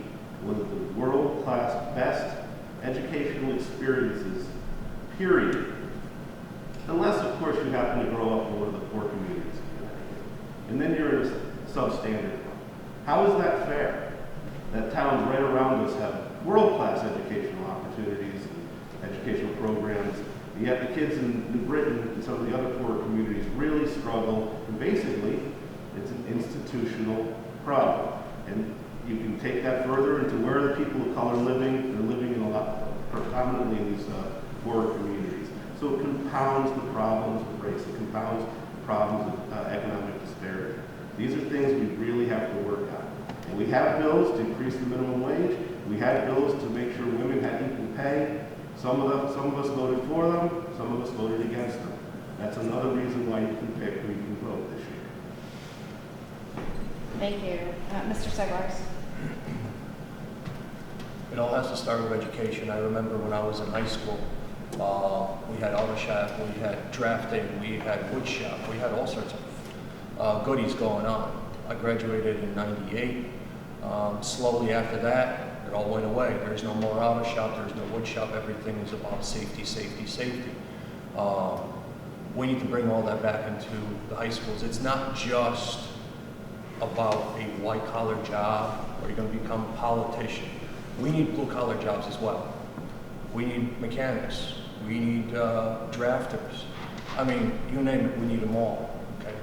one of the world-class best educational experiences, period. Unless, of course, you happen to grow up in one of the poor communities of Connecticut. And then you're in a substandard one. How is that fair? That towns right around us have world-class educational opportunities and educational programs, and yet the kids in New Britain and some of the other poor communities really struggle, and basically, it's an institutional problem. And you can take that further into where the people of color living. They're living in a lot, predominantly in these poorer communities. So it compounds the problems of race. It compounds the problems of economic disparity. These are things we really have to work on. And we have bills to increase the minimum wage. We had bills to make sure women had equal pay. Some of us voted for them. Some of us voted against them. That's another reason why you can pick who you can vote this year. Thank you. Mr. Seglars? It all has to start with education. I remember when I was in high school, we had auto shop, we had drafting, we had wood shop, we had all sorts of goodies going on. I graduated in '98. Slowly after that, it all went away. There's no more auto shop, there's no wood shop, everything is about safety, safety, safety. We need to bring all that back into the high schools. It's not just about a white-collar job or you're going to become a politician. We need blue-collar jobs as well. We need mechanics. We need drafters. I mean, you name it, we need them all. Okay.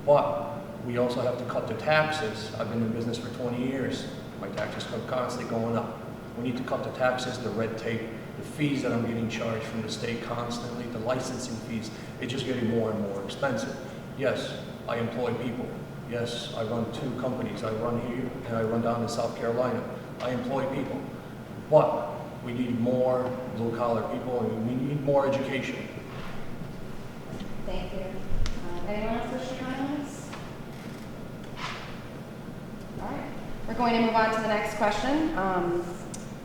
But we also have to cut the taxes. I've been in business for 20 years. My taxes are constantly going up. We need to cut the taxes, the red tape, the fees that I'm getting charged from the state constantly, the licensing fees. It's just getting more and more expensive. Yes, I employ people. Yes, I run 2 companies. I run here and I run down in South Carolina. I employ people. But we need more blue-collar people and we need more education. Thank you. Anyone else wish to comment on this? All right. We're going to move on to the next question.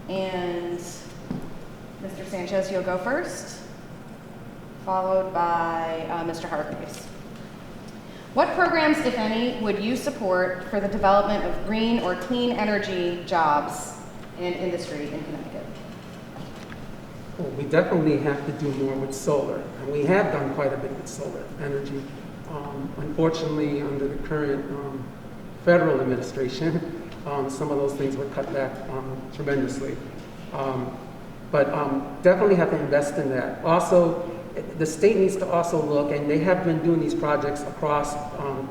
And Mr. Sanchez, you'll go first, followed by Mr. Hargreaves. What programs, if any, would you support for the development of green or clean energy jobs and industry in Connecticut? Well, we definitely have to do more with solar, and we have done quite a bit with solar energy. Unfortunately, under the current federal administration, some of those things were cut back tremendously. But definitely have to invest in that. Also, the state needs to also look, and they have been doing these projects across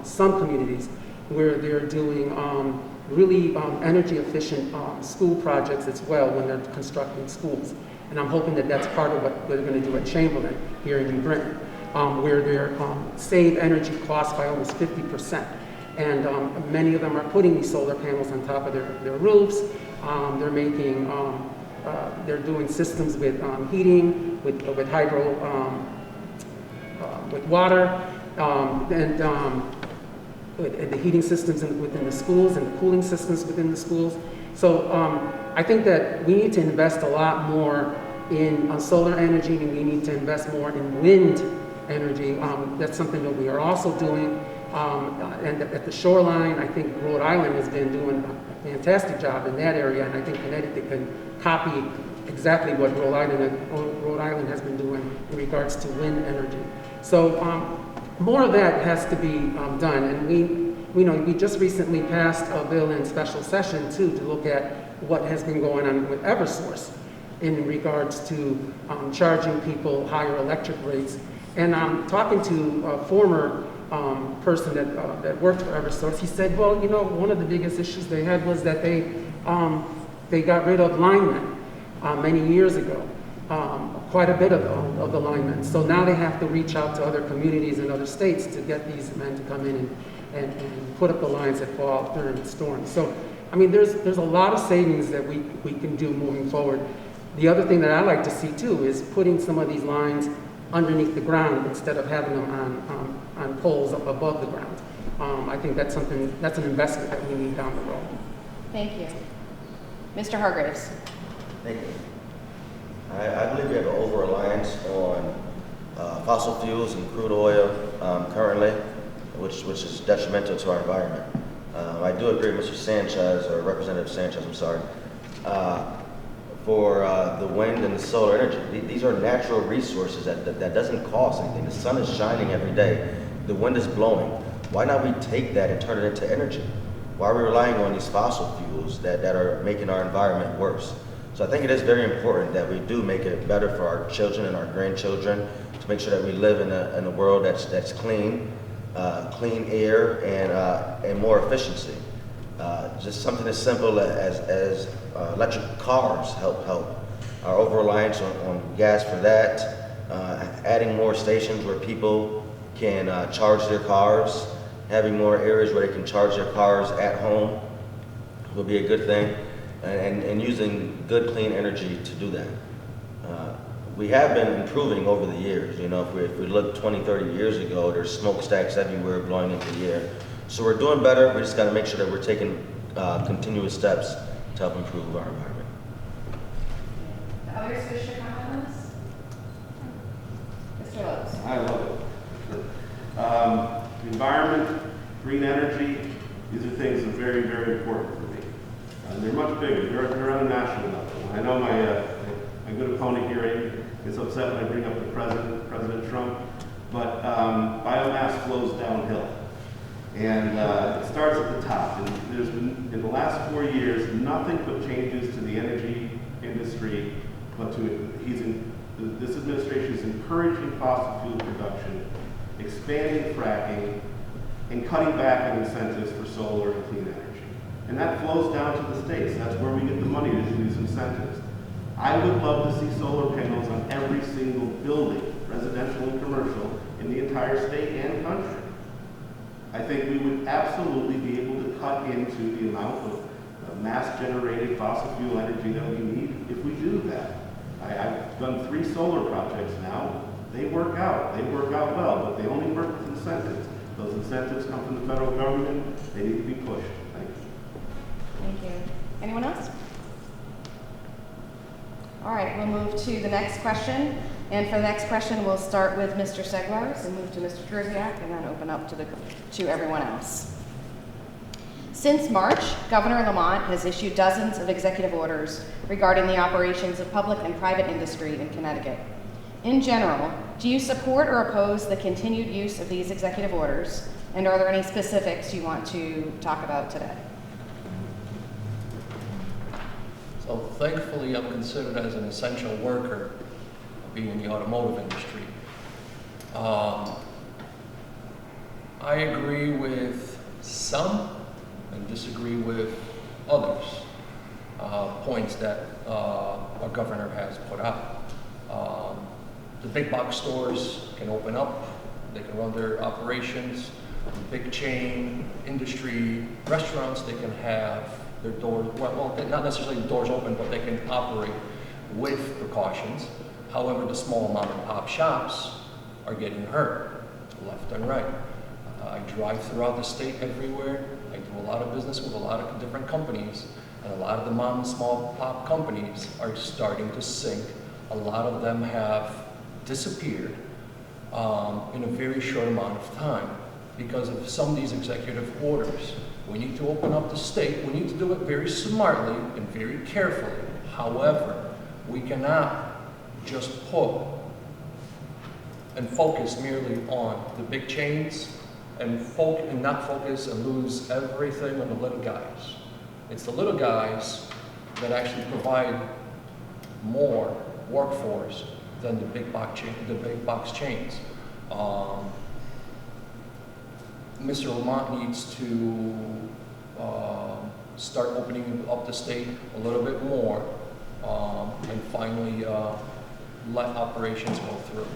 some communities where they're doing really energy efficient school projects as well when they're constructing schools. And I'm hoping that that's part of what they're going to do at Chamberlain here in New Britain, where they're save energy costs by almost 50%. And many of them are putting these solar panels on top of their roofs. They're making, they're doing systems with heating, with hydro, with water, and the heating systems within the schools and the cooling systems within the schools. So I think that we need to invest a lot more in solar energy, and we need to invest more in wind energy. That's something that we are also doing. And at the shoreline, I think Rhode Island has been doing a fantastic job in that area, and I think Connecticut can copy exactly what Rhode Island has been doing in regards to wind energy. So more of that has to be done, and we just recently passed a bill in special session too to look at what has been going on with Eversource in regards to charging people higher electric rates. And I'm talking to a former person that worked for Eversource. He said, well, one of the biggest issues they had was that they got rid of linemen many years ago, quite a bit of the linemen. So now they have to reach out to other communities and other states to get these men to come in and put up the lines that fall during the storm. So, I mean, there's a lot of savings that we can do moving forward. The other thing that I like to see too is putting some of these lines underneath the ground instead of having them on poles up above the ground. I think that's an investment that we need down the road. Thank you. Mr. Hargreaves. Thank you. I believe we have an over-reliance on fossil fuels and crude oil currently, which is detrimental to our environment. I do agree with Mr. Sanchez, or Representative Sanchez, I'm sorry, for the wind and the solar energy. These are natural resources that doesn't cost anything. The sun is shining every day. The wind is blowing. Why not we take that and turn it into energy? Why are we relying on these fossil fuels that are making our environment worse? So I think it is very important that we do make it better for our children and our grandchildren to make sure that we live in a world that's clean, clean air, and more efficiency. Just something as simple as electric cars help. Our over-reliance on gas for that, adding more stations where people can charge their cars, having more areas where they can charge their cars at home will be a good thing, and using good, clean energy to do that. We have been improving over the years. If we look 20, 30 years ago, there's smokestacks everywhere blowing into the air. So we're doing better. We just got to make sure that we're taking continuous steps to help improve our environment. The others wish to comment on this? Mr. Lowe's. I love it. Environment, green energy, these are things that are very, very important for me. They're much bigger. They're on a national level. I know my good opponent here gets upset when I bring up the President Trump, but biomass flows downhill. And it starts at the top. And there's been, in the last 4 years, nothing but changes to the energy industry, but this administration is encouraging fossil fuel production, expanding fracking, and cutting back on incentives for solar and clean energy. And that flows down to the states. That's where we get the money to do these incentives. I would love to see solar panels on every single building, residential and commercial, in the entire state and country. I think we would absolutely be able to cut into the amount of mass-generated fossil fuel energy that we need if we do that. I've done 3 solar projects now. They work out. They work out well, but they only work with incentives. Those incentives come from the federal government. They need to be pushed. Thank you. Thank you. Anyone else? All right, we'll move to the next question. And for the next question, we'll start with Mr. Segwars and move to Mr. Terziak and then open up to everyone else. Since March, Governor Lamont has issued dozens of executive orders regarding the operations of public and private industry in Connecticut. In general, do you support or oppose the continued use of these executive orders? And are there any specifics you want to talk about today? So thankfully, I'm considered as an essential worker, being in the automotive industry. I agree with some and disagree with others, points that our governor has put out. The big box stores can open up, they can run their operations. The big chain industry restaurants, they can have their doors, well, not necessarily the doors open, but they can operate with precautions. However, the small mom and pop shops are getting hurt left and right. I drive throughout the state everywhere. I do a lot of business with a lot of different companies, and a lot of the mom and small pop companies are starting to sink. A lot of them have disappeared in a very short amount of time because of some of these executive orders. We need to open up the state. We need to do it very smartly and very carefully. However, we cannot just put and focus merely on the big chains and not focus and lose everything on the little guys. It's the little guys that actually provide more workforce than the big box chains. Mr. Lamont needs to start opening up the state a little bit more and finally let operations go through.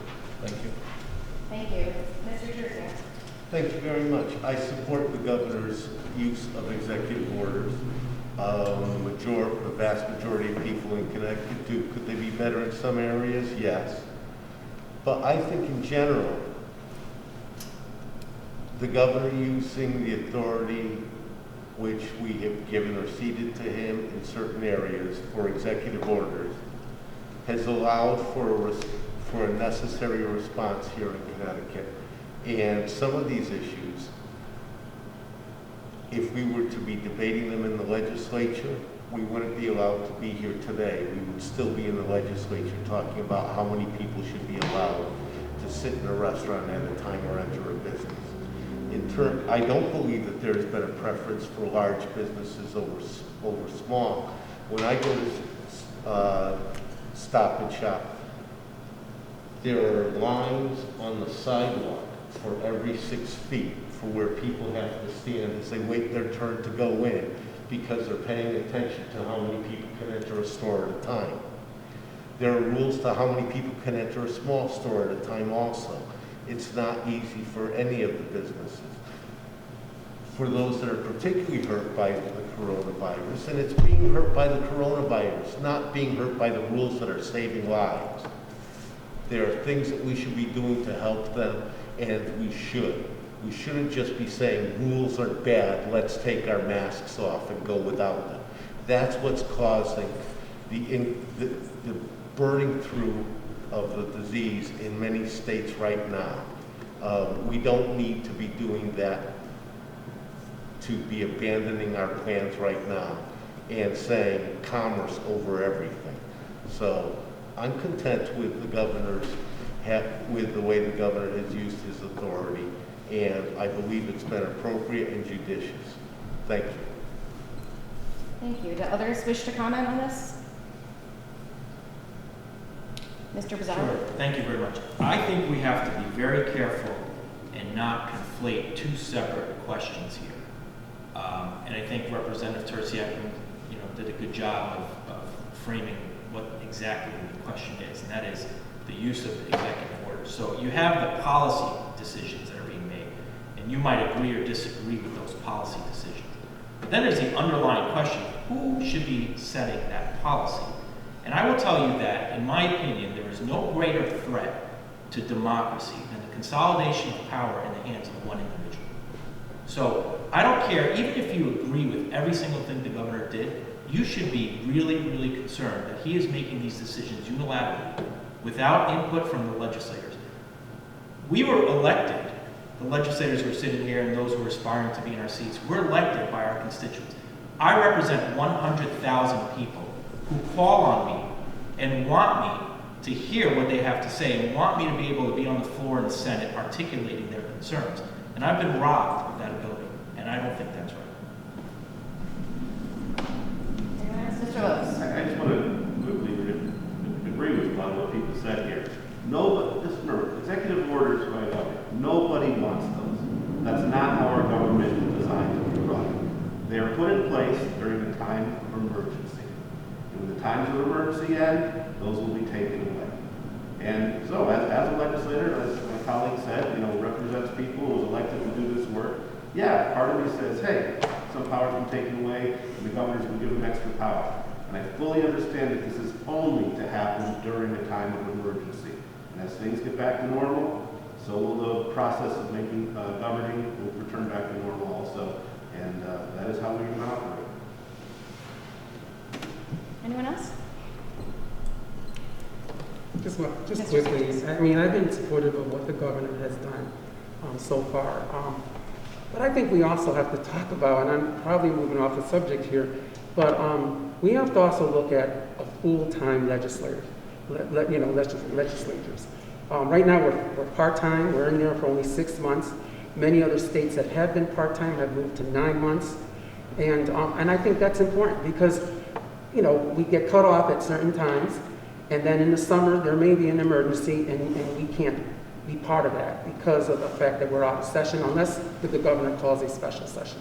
Thank you. Thank you. Mr. Terziak. Thank you very much. I support the governor's use of executive orders. The vast majority of people in Connecticut do. Could they be better in some areas? Yes. But I think in general, the governor using the authority which we have given or ceded to him in certain areas for executive orders has allowed for a necessary response here in Connecticut. And some of these issues, if we were to be debating them in the legislature, we wouldn't be allowed to be here today. We would still be in the legislature talking about how many people should be allowed to sit in a restaurant at a time or enter a business. I don't believe that there's been a preference for large businesses over small. When I go to Stop and Shop, there are lines on the sidewalk for every 6 feet for where people have to stand as they wait their turn to go in because they're paying attention to how many people can enter a store at a time. There are rules to how many people can enter a small store at a time also. It's not easy for any of the businesses. For those that are particularly hurt by the coronavirus, and it's being hurt by the coronavirus, not being hurt by the rules that are saving lives. There are things that we should be doing to help them, and we should. We shouldn't just be saying rules are bad, let's take our masks off and go without them. That's what's causing the burning through of the disease in many states right now. We don't need to be doing that, to be abandoning our plans right now and saying commerce over everything. So I'm content with with the way the governor has used his authority, and I believe it's been appropriate and judicious. Thank you. Thank you. Do others wish to comment on this? Mr. Bazzara? Sure. Thank you very much. I think we have to be very careful and not conflate two separate questions here. And I think Representative Terziak, did a good job of framing what exactly the question is, and that is the use of the executive order. So you have the policy decisions that are being made, and you might agree or disagree with those policy decisions. But then there's the underlying question, who should be setting that policy? And I will tell you that, in my opinion, there is no greater threat to democracy than the consolidation of power in the hands of one individual. So I don't care, even if you agree with every single thing the governor did, you should be really, really concerned that he is making these decisions unilaterally without input from the legislators. We were elected, the legislators who are sitting here and those who are aspiring to be in our seats, we're elected by our constituents. I represent 100,000 people who call on me and want me to hear what they have to say and want me to be able to be on the floor in the Senate articulating their concerns. And I've been robbed of that ability, and I don't think that's right. Mr. Lewis. I just want to quickly agree with a lot of what people said here. Nobody, just remember, executive orders by government, nobody wants those. That's not how our government is designed to be run. They are put in place during the time of emergency. And when the times of emergency end, those will be taken away. And so, as a legislator, as my colleague said, represents people who was elected to do this work. Yeah, part of me says, hey, some powers have been taken away, and the governor's been given extra power. And I fully understand that this is only to happen during a time of emergency. And as things get back to normal, so will the process of making governing will return back to normal also. And that is how we're going to operate. Anyone else? Just quickly, I mean, I've been supportive of what the governor has done so far. But I think we also have to talk about, and I'm probably moving off the subject here, but we have to also look at a full-time legislators. Right now we're part-time, we're in there for only 6 months. Many other states that have been part-time have moved to 9 months. And I think that's important because, we get cut off at certain times, and then in the summer there may be an emergency and we can't be part of that because of the fact that we're out of session unless the governor calls a special session.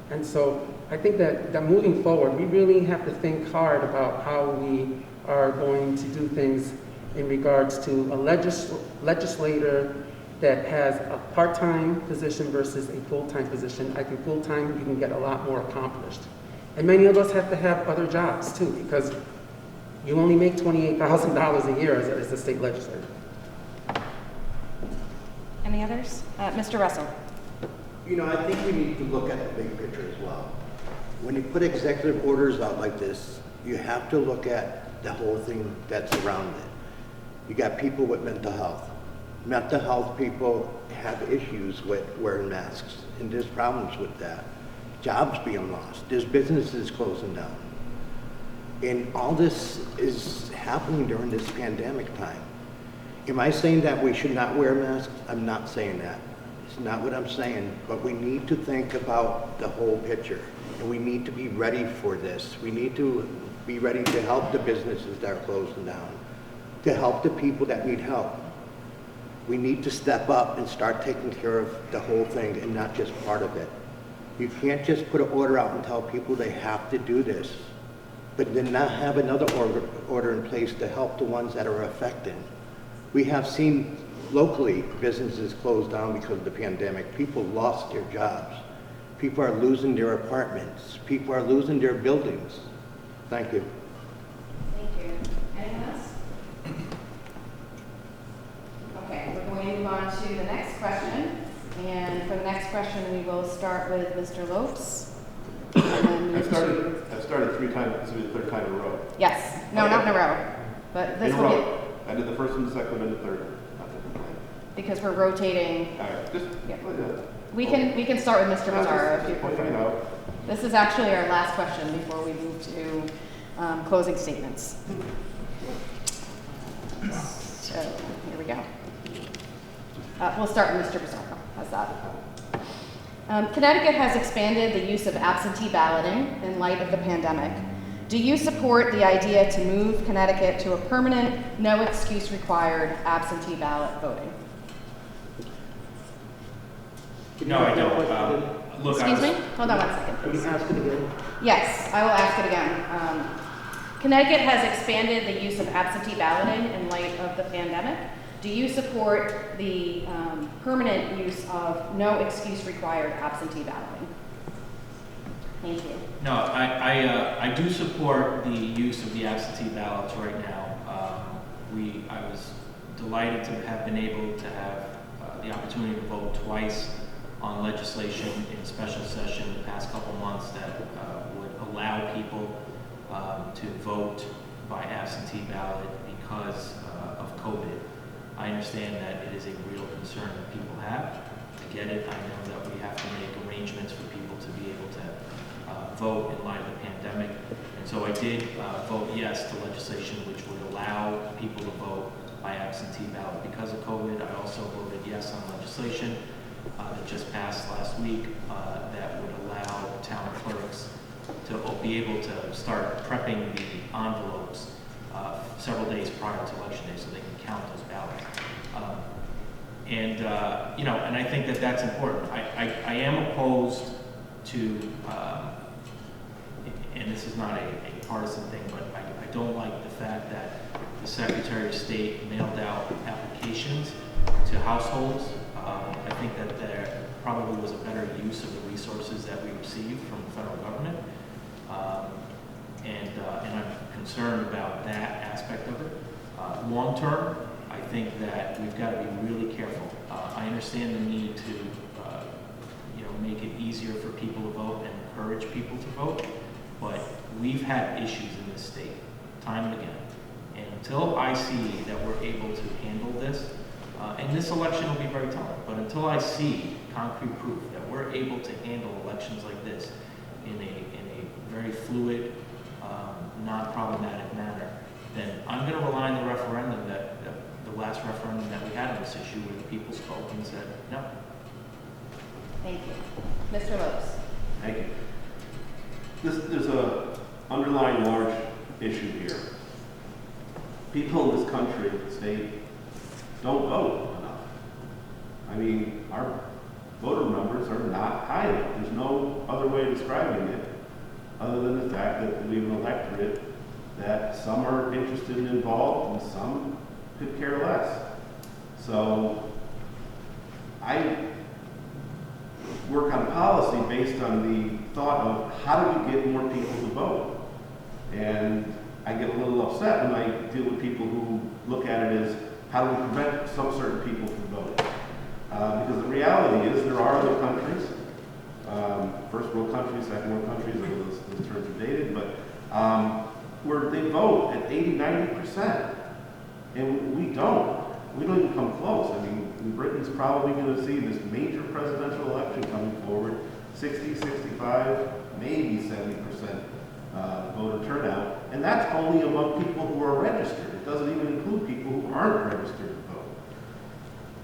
And so I think that moving forward, we really have to think hard about how we are going to do things in regards to a legislator that has a part-time position versus a full-time position. I think full-time you can get a lot more accomplished. And many of us have to have other jobs too because you only make $28,000 a year as a state legislator. Any others? Mr. Russell. I think we need to look at the big picture as well. When you put executive orders out like this, you have to look at the whole thing that's around it. You got people with mental health. Mental health people have issues with wearing masks, and there's problems with that. Jobs being lost. There's businesses closing down. And all this is happening during this pandemic time. Am I saying that we should not wear masks? I'm not saying that. It's not what I'm saying, but we need to think about the whole picture, and we need to be ready for this. We need to be ready to help the businesses that are closing down, to help the people that need help. We need to step up and start taking care of the whole thing and not just part of it. You can't just put an order out and tell people they have to do this, but then not have another order in place to help the ones that are affected. We have seen locally businesses close down because of the pandemic. People lost their jobs. People are losing their apartments. People are losing their buildings. Thank you. Thank you. Anyone else? Okay, we're going to move on to the next question. And for the next question, we will start with Mr. Lopes. And then I've started 3 times. This will be the 3rd time in a row. Yes. No, Okay. Not in a row. But this In a will row. I did the first one, the second one, and the third. because we're rotating. All right. Just Yeah. We can start with Mr. Mazzara if you prefer. This is actually our last question before we move to closing statements. So here we go. We'll start with Mr. Mazzara. How's that? Connecticut has expanded the use of absentee balloting in light of the pandemic. Do you support the idea to move Connecticut to a permanent, no excuse required absentee ballot voting? No, I don't. Look, Excuse me? Hold on 1 second, Can please. you ask it again? Yes, I will ask it again. Connecticut has expanded the use of absentee balloting in light of the pandemic. Do you support the permanent use of no excuse required absentee balloting? Thank you. No, I do support the use of the absentee ballots right now. I was delighted to have been able to have the opportunity to vote twice on legislation in special session the past couple months that would allow people to vote by absentee ballot because of COVID. I understand that it is a real concern that people have. I get it. I know that we have to make arrangements for people to be able to vote in light of the pandemic. And so I did vote yes to legislation which would allow people to vote by absentee ballot because of COVID. I also voted yes on legislation that just passed last week that would allow town clerks to be able to start prepping the envelopes several days prior to election day so they can count those ballots. You know, and I think that that's important. I am opposed to, and this is not a partisan thing, but I don't like the fact that the Secretary of State mailed out applications to households. I think that there probably was a better use of the resources that we received from the federal government. And I'm concerned about that aspect of it. Long term, I think that we've got to be really careful. I understand the need to, you know, make it easier for people to vote and encourage people to vote, but we've had issues in this state time and again. And until I see that we're able to handle this, and this election will be very telling, but until I see concrete proof that we're able to handle elections like this in a very fluid, non-problematic manner, then I'm going to rely on the referendum the last referendum that we had on this issue where the people spoke and said no. Thank you. Mr. Lopes. Thank you. There's a underlying large issue here. People in this country, state, don't vote enough. I mean, our voter numbers are not high enough. There's no other way of describing it other than the fact that we have an electorate that some are interested and involved and some could care less. So I work on policy based on the thought of how do we get more people to vote? And I get a little upset when I deal with people who look at it as how do we prevent some certain people from voting? Because the reality is there are other countries, first world countries, second world countries, those terms are dated, but where they vote at 80–90%. And we don't even come close. I mean, Britain's probably going to see this major presidential election coming forward, 60, 65, maybe 70% voter turnout. And that's only among people who are registered. It doesn't even include people who aren't registered to vote.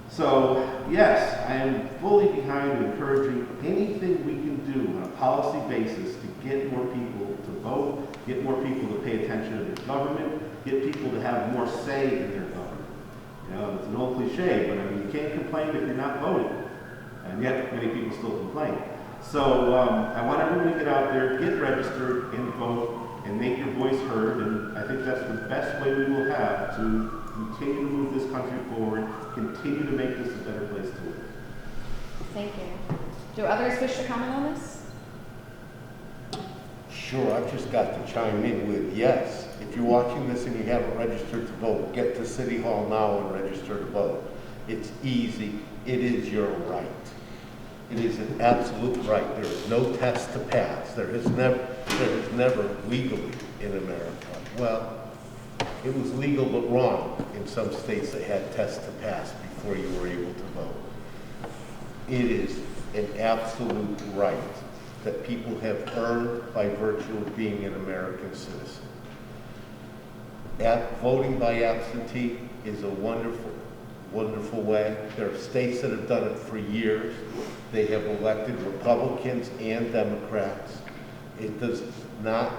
So, yes, I am fully behind encouraging anything we can do on a policy basis to get more people to vote, get more people to pay attention to their government, get people to have more say in their government. You know, it's an old cliche, but I mean, you can't complain if you're not voting. And yet, many people still complain. So I want everyone to get out there, get registered, and vote, and make your voice heard. And I think that's the best way we will have to continue to move this country forward, continue to make this a better place to live. Thank you. Do others wish to comment on this? Sure, I've just got to chime in with yes. If you're watching this and you haven't registered to vote, get to City Hall now and register to vote. It's easy. It is your right. It is an absolute right. There is no test to pass. There is never legally in America. Well, it was legal but wrong in some states that had tests to pass before you were able to vote. It is an absolute right that people have earned by virtue of being an American citizen. Voting by absentee is a wonderful, wonderful way. There are states that have done it for years. They have elected Republicans and Democrats. It does not,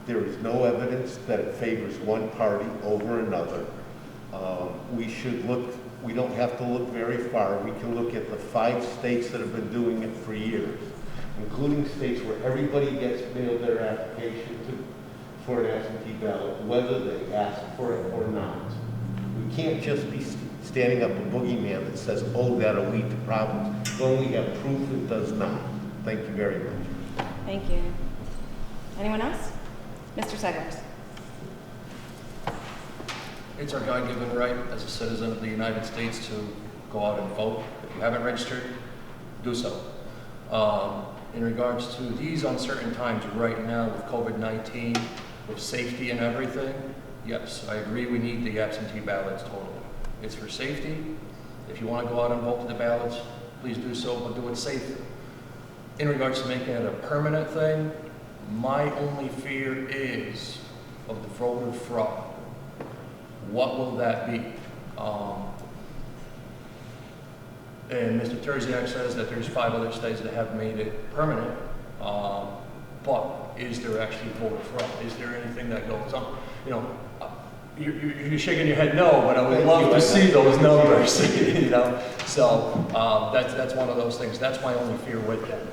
there is no evidence that it favors one party over another. We don't have to look very far. We can look at the 5 states that have been doing it for years, including states where everybody gets mailed their application for an absentee ballot, whether they ask for it or not. We can't just be standing up a boogeyman that says, oh, that'll lead to problems, when we have proof it does not. Thank you very much. Thank you. Anyone else? Mr. Seglers. It's our God-given right as a citizen of the United States to go out and vote. If you haven't registered, do so. In regards to these uncertain times right now with COVID-19, with safety and everything, yes, I agree we need the absentee ballots totally. It's for safety. If you want to go out and vote to the ballots, please do so, but do it safely. In regards to making it a permanent thing, my only fear is of the voter fraud. What will that be? And Mr. Terziak says that there's 5 other states that have made it permanent, but is there actually voter fraud? Is there anything that goes on? You know, you're shaking your head no, but I would love to see those numbers, you know? So that's one of those things. That's my only fear with it.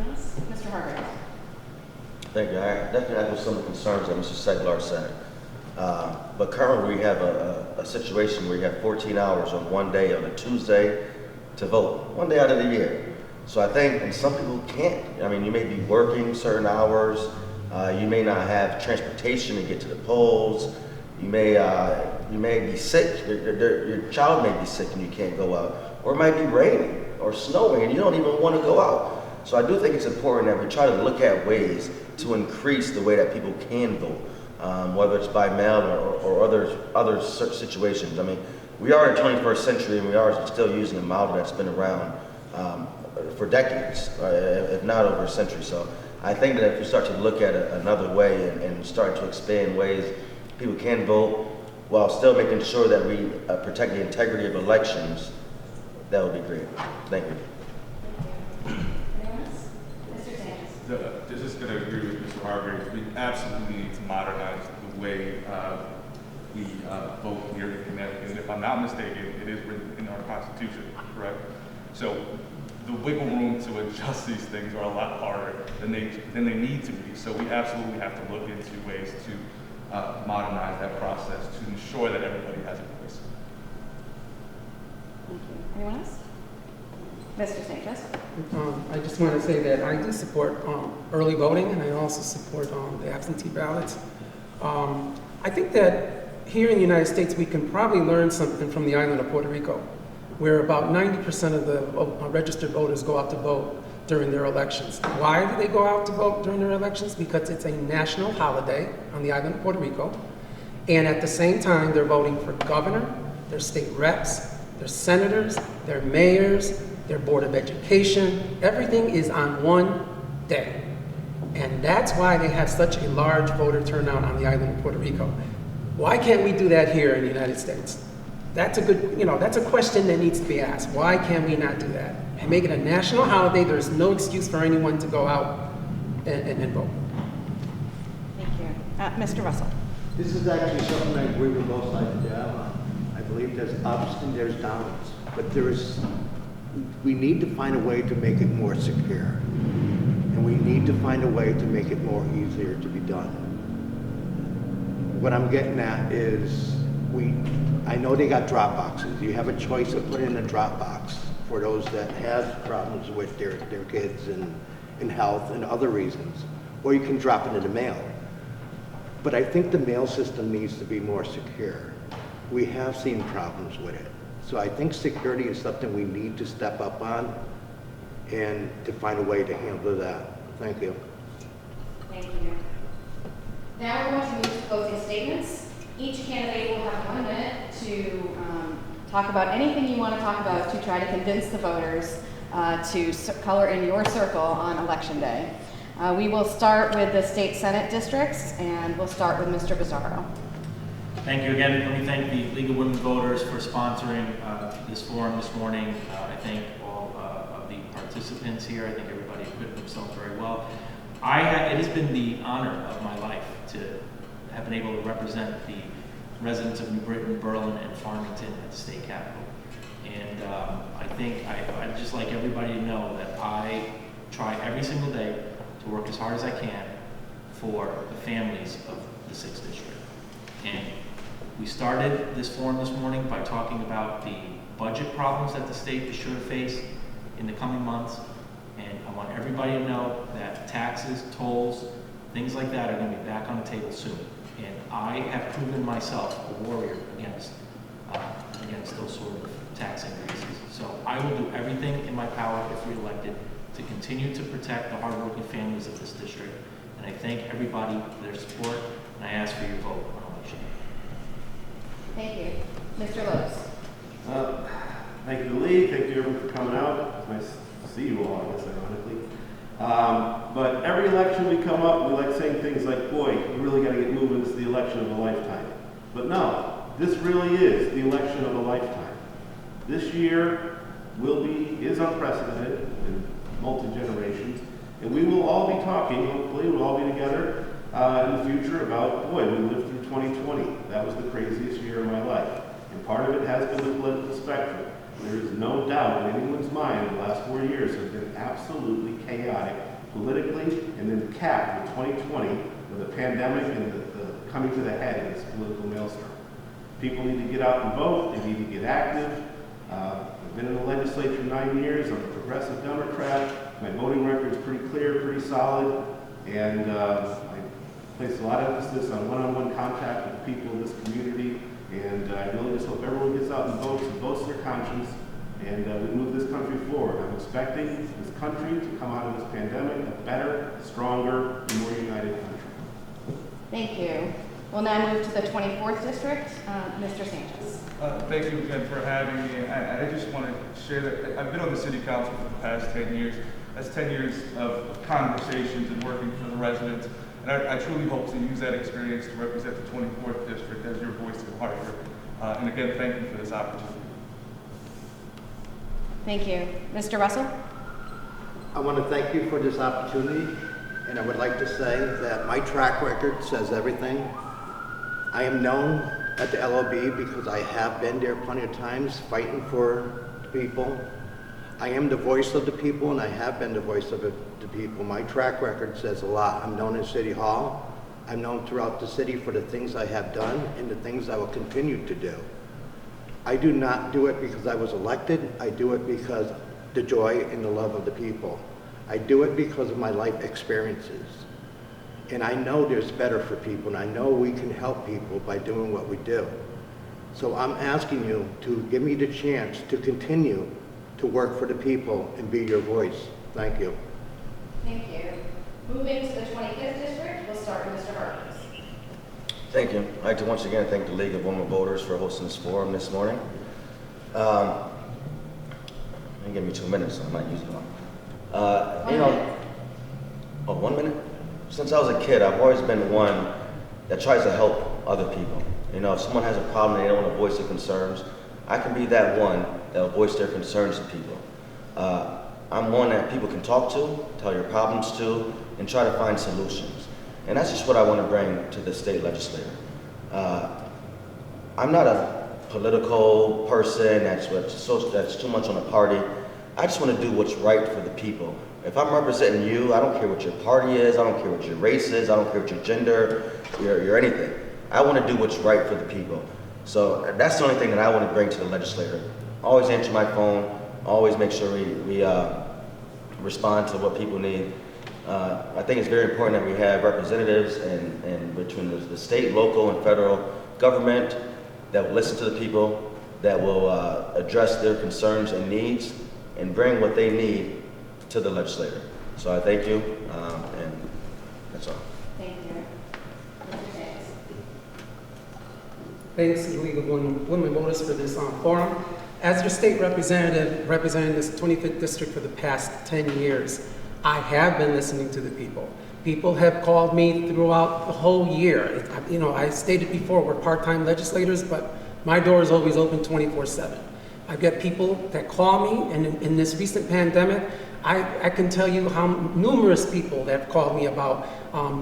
Yes, Mr. Hargrave. Thank you. I definitely echo some of the concerns that Mr. Seglar said. But currently we have a situation where you have 14 hours on one day, on a Tuesday, to vote, one day out of the year. So I think, and some people can't. I mean, you may be working certain hours, you may not have transportation to get to the polls, you may be sick, your child may be sick and you can't go out, or it might be raining or snowing and you don't even want to go out. So I do think it's important that we try to look at ways to increase the way that people can vote, whether it's by mail or other such situations. I mean, we are in the 21st century and we are still using a model that's been around for decades, if not over a century. So I think that if we start to look at another way and start to expand ways people can vote while still making sure that we protect the integrity of elections, that would be great. Thank you. This is going to agree with Mr. Hargrave. We absolutely need to modernize the way we vote here in Connecticut. And if I'm not mistaken, it is written in our Constitution, correct? So the wiggle room to adjust these things are a lot harder than they need to be. So we absolutely have to look into ways to modernize that process to ensure that everybody has a voice. Thank you. Anyone else? Mr. Sanchez. I just want to say that I do support early voting, and I also support the absentee ballots. I think that here in the United States, we can probably learn something from the island of Puerto Rico, where about 90% of the registered voters go out to vote during their elections. Why do they go out to vote during their elections? Because it's a national holiday on the island of Puerto Rico, and at the same time, they're voting for governor, their state reps, their senators, their mayors, their Board of Education. Everything is on one day. And that's why they have such a large voter turnout on the island of Puerto Rico. Why can't we do that here in the United States? That's a good, that's a question that needs to be asked. Why can we not do that? And make it a national holiday. There's no excuse for anyone to go out and vote. Thank you. Mr. Russell. This is actually something I agree with both sides of the aisle on. I believe there's ups and there's downs, but we need to find a way to make it more secure. And we need to find a way to make it more easier to be done. What I'm getting at is, I know they got drop boxes. You have a choice of putting in a drop box for those that have problems with their kids and health and other reasons, or you can drop it in the mail. But I think the mail system needs to be more secure. We have seen problems with it. So I think security is something we need to step up on and to find a way to handle that. Thank you. Thank you. Now we're going to move to closing statements. Each candidate will have 1 minute to talk about anything you want to talk about to try to convince the voters to color in your circle on Election Day. We will start with the state Senate districts, and we'll start with Mr. Bizzarro. Thank you again. Let me thank the League of Women Voters for sponsoring this forum this morning. I thank all of the participants here. I think everybody equipped themselves very well. It has been the honor of my life to have been able to represent the residents of New Britain, Berlin, and Farmington at the state capitol. And I think I'd just like everybody to know that I try every single day to work as hard as I can for the families of the 6th district. And we started this forum this morning by talking about the budget problems that the state is sure to face in the coming months. And I want everybody to know that taxes, tolls, things like that are going to be back on the table soon. And I have proven myself a warrior against those sort of tax increases. So I will do everything in my power if reelected to continue to protect the hardworking families of this district. And I thank everybody for their support, and I ask for your vote on election day. Thank you. Mr. Lewis. Thank you to the league. Thank you everyone for coming out. It's nice to see you all, I guess, ironically. But every election we come up, we like saying things like, boy, we really got to get moving. This is the election of a lifetime. But no, this really is the election of a lifetime. This year is unprecedented in multi-generations, and we will all be talking, hopefully we'll all be together in the future about, boy, we lived through 2020. That was the craziest year of my life. And part of it has been the political spectrum. There is no doubt in anyone's mind the last 4 years have been absolutely chaotic politically, and then capped with 2020 with the pandemic and the coming to the head of this political maelstrom. People need to get out and vote. They need to get active. I've been in the legislature 9 years. I'm a progressive Democrat. My voting record is pretty clear, pretty solid, and I place a lot of emphasis on one-on-one contact with the people of this community. And I really just hope everyone gets out and votes their conscience, and we move this country forward. I'm expecting this country to come out of this pandemic a better, stronger, and more united country. Thank you. We'll now move to the 24th District. Mr. Sanchez. Thank you again for having me. I just want to share that I've been on the City Council for the past 10 years. That's 10 years of conversations and working for the residents. And I truly hope to use that experience to represent the 24th District as your voice in Hartford. And again, thank you for this opportunity. Thank you. Mr. Russell? I want to thank you for this opportunity, and I would like to say that my track record says everything. I am known at the LOWV because I have been there plenty of times fighting for the people. I am the voice of the people, and I have been the voice of the people. My track record says a lot. I'm known in City Hall. I'm known throughout the city for the things I have done and the things I will continue to do. I do not do it because I was elected. I do it because the joy and the love of the people. I do it because of my life experiences. And I know there's better for people, and I know we can help people by doing what we do. So I'm asking you to give me the chance to continue to work for the people and be your voice. Thank you. Thank you. Moving to the 25th District, we'll start with Mr. Harkins. Thank you. I'd like to once again thank the League of Women Voters for hosting this forum this morning. Give me 2 minutes, so I might use it all. 1 minute. 1 minute? Since I was a kid, I've always been one that tries to help other people. You know, if someone has a problem and they don't want to voice their concerns, I can be that one that will voice their concerns to people. I'm one that people can talk to, tell your problems to, and try to find solutions. And that's just what I want to bring to the state legislature. I'm not a political person that's too much on a party. I just want to do what's right for the people. If I'm representing you, I don't care what your party is, I don't care what your race is, I don't care what your gender, your anything. I want to do what's right for the people. So that's the only thing that I want to bring to the legislature. Always answer my phone, always make sure we respond to what people need. I think it's very important that we have representatives and between the state, local, and federal government that will listen to the people, that will address their concerns and needs, and bring what they need to the legislature. So I thank you, and that's all. Thank you. Mr. James. Thanks to the League of Women Voters for this forum. As your state representative representing this 25th district for the past 10 years, I have been listening to the people. People have called me throughout the whole year. You know, I stated before, we're part-time legislators, but my door is always open 24/7. I get people that call me, and in this recent pandemic, I can tell you how numerous people that have called me about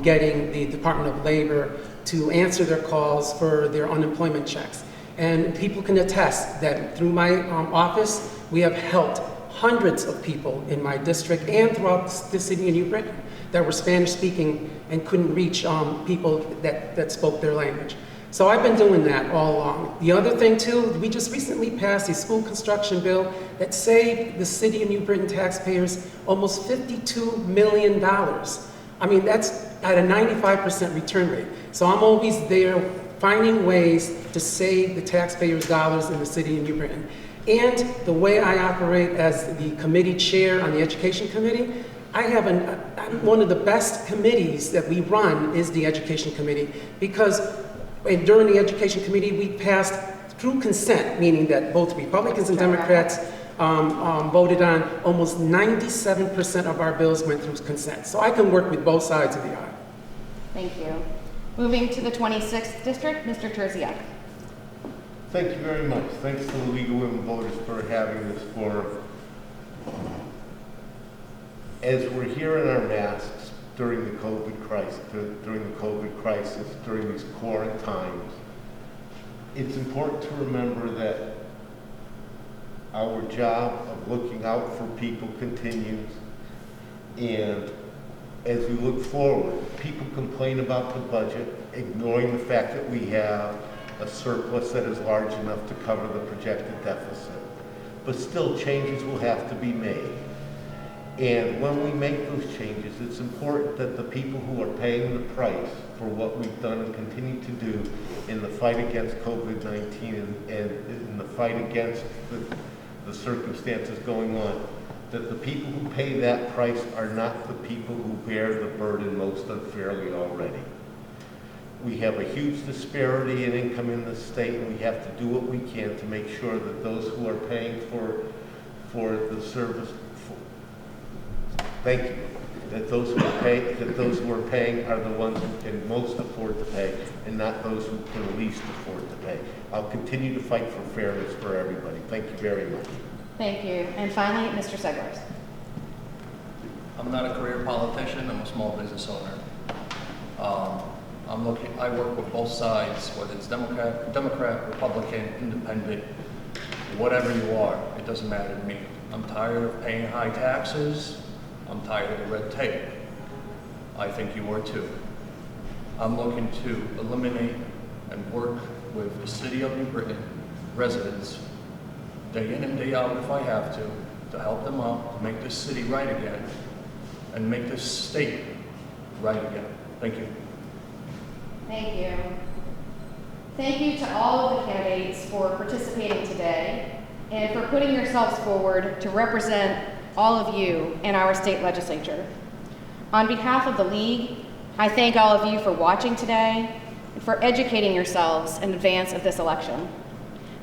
getting the Department of Labor to answer their calls for their unemployment checks. And people can attest that through my office, we have helped hundreds of people in my district and throughout the city of New Britain that were Spanish speaking and couldn't reach people that spoke their language. So I've been doing that all along. The other thing too, we just recently passed a school construction bill that saved the city of New Britain taxpayers almost $52 million. I mean, that's at a 95% return rate. So I'm always there finding ways to save the taxpayers' dollars in the city of New Britain. And the way I operate as the committee chair on the Education Committee, I'm one of the best committees that we run is the Education Committee, because during the Education Committee, we passed through consent, meaning that both Republicans and Democrats voted on almost 97% of our bills went through consent. So I can work with both sides of the aisle. Thank you. Moving to the 26th District, Mr. Terziak. Thank you very much. Thanks to the League of Women Voters for having this forum. As we're here in our masks during the COVID crisis, during these quarantine times, it's important to remember that our job of looking out for people continues. And as we look forward, people complain about the budget, ignoring the fact that we have a surplus that is large enough to cover the projected deficit. But still, changes will have to be made. And when we make those changes, it's important that the people who are paying the price for what we've done and continue to do in the fight against COVID-19 and in the fight against the circumstances going on, that the people who pay that price are not the people who bear the burden most unfairly already. We have a huge disparity in income in this state, and we have to do what we can to make sure that those who are paying for the service, thank you, that those who are paying are the ones who can most afford to pay, and not those who can least afford to pay. I'll continue to fight for fairness for everybody. Thank you very much. Thank you. And finally, Mr. Seglers. I'm not a career politician, I'm a small business owner. I work with both sides, whether it's Democrat, Republican, Independent, whatever you are, it doesn't matter to me. I'm tired of paying high taxes. I'm tired of the red tape. I think you are too. I'm looking to eliminate and work with the City of New Britain residents day in and day out if I have to help them out, to make this city right again, and make this state right again. Thank you. Thank you. Thank you to all of the candidates for participating today and for putting yourselves forward to represent all of you in our state legislature. On behalf of the League, I thank all of you for watching today and for educating yourselves in advance of this election.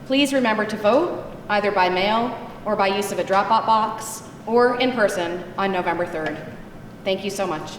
Please remember to vote either by mail or by use of a drop-off box or in person on November 3rd. Thank you so much.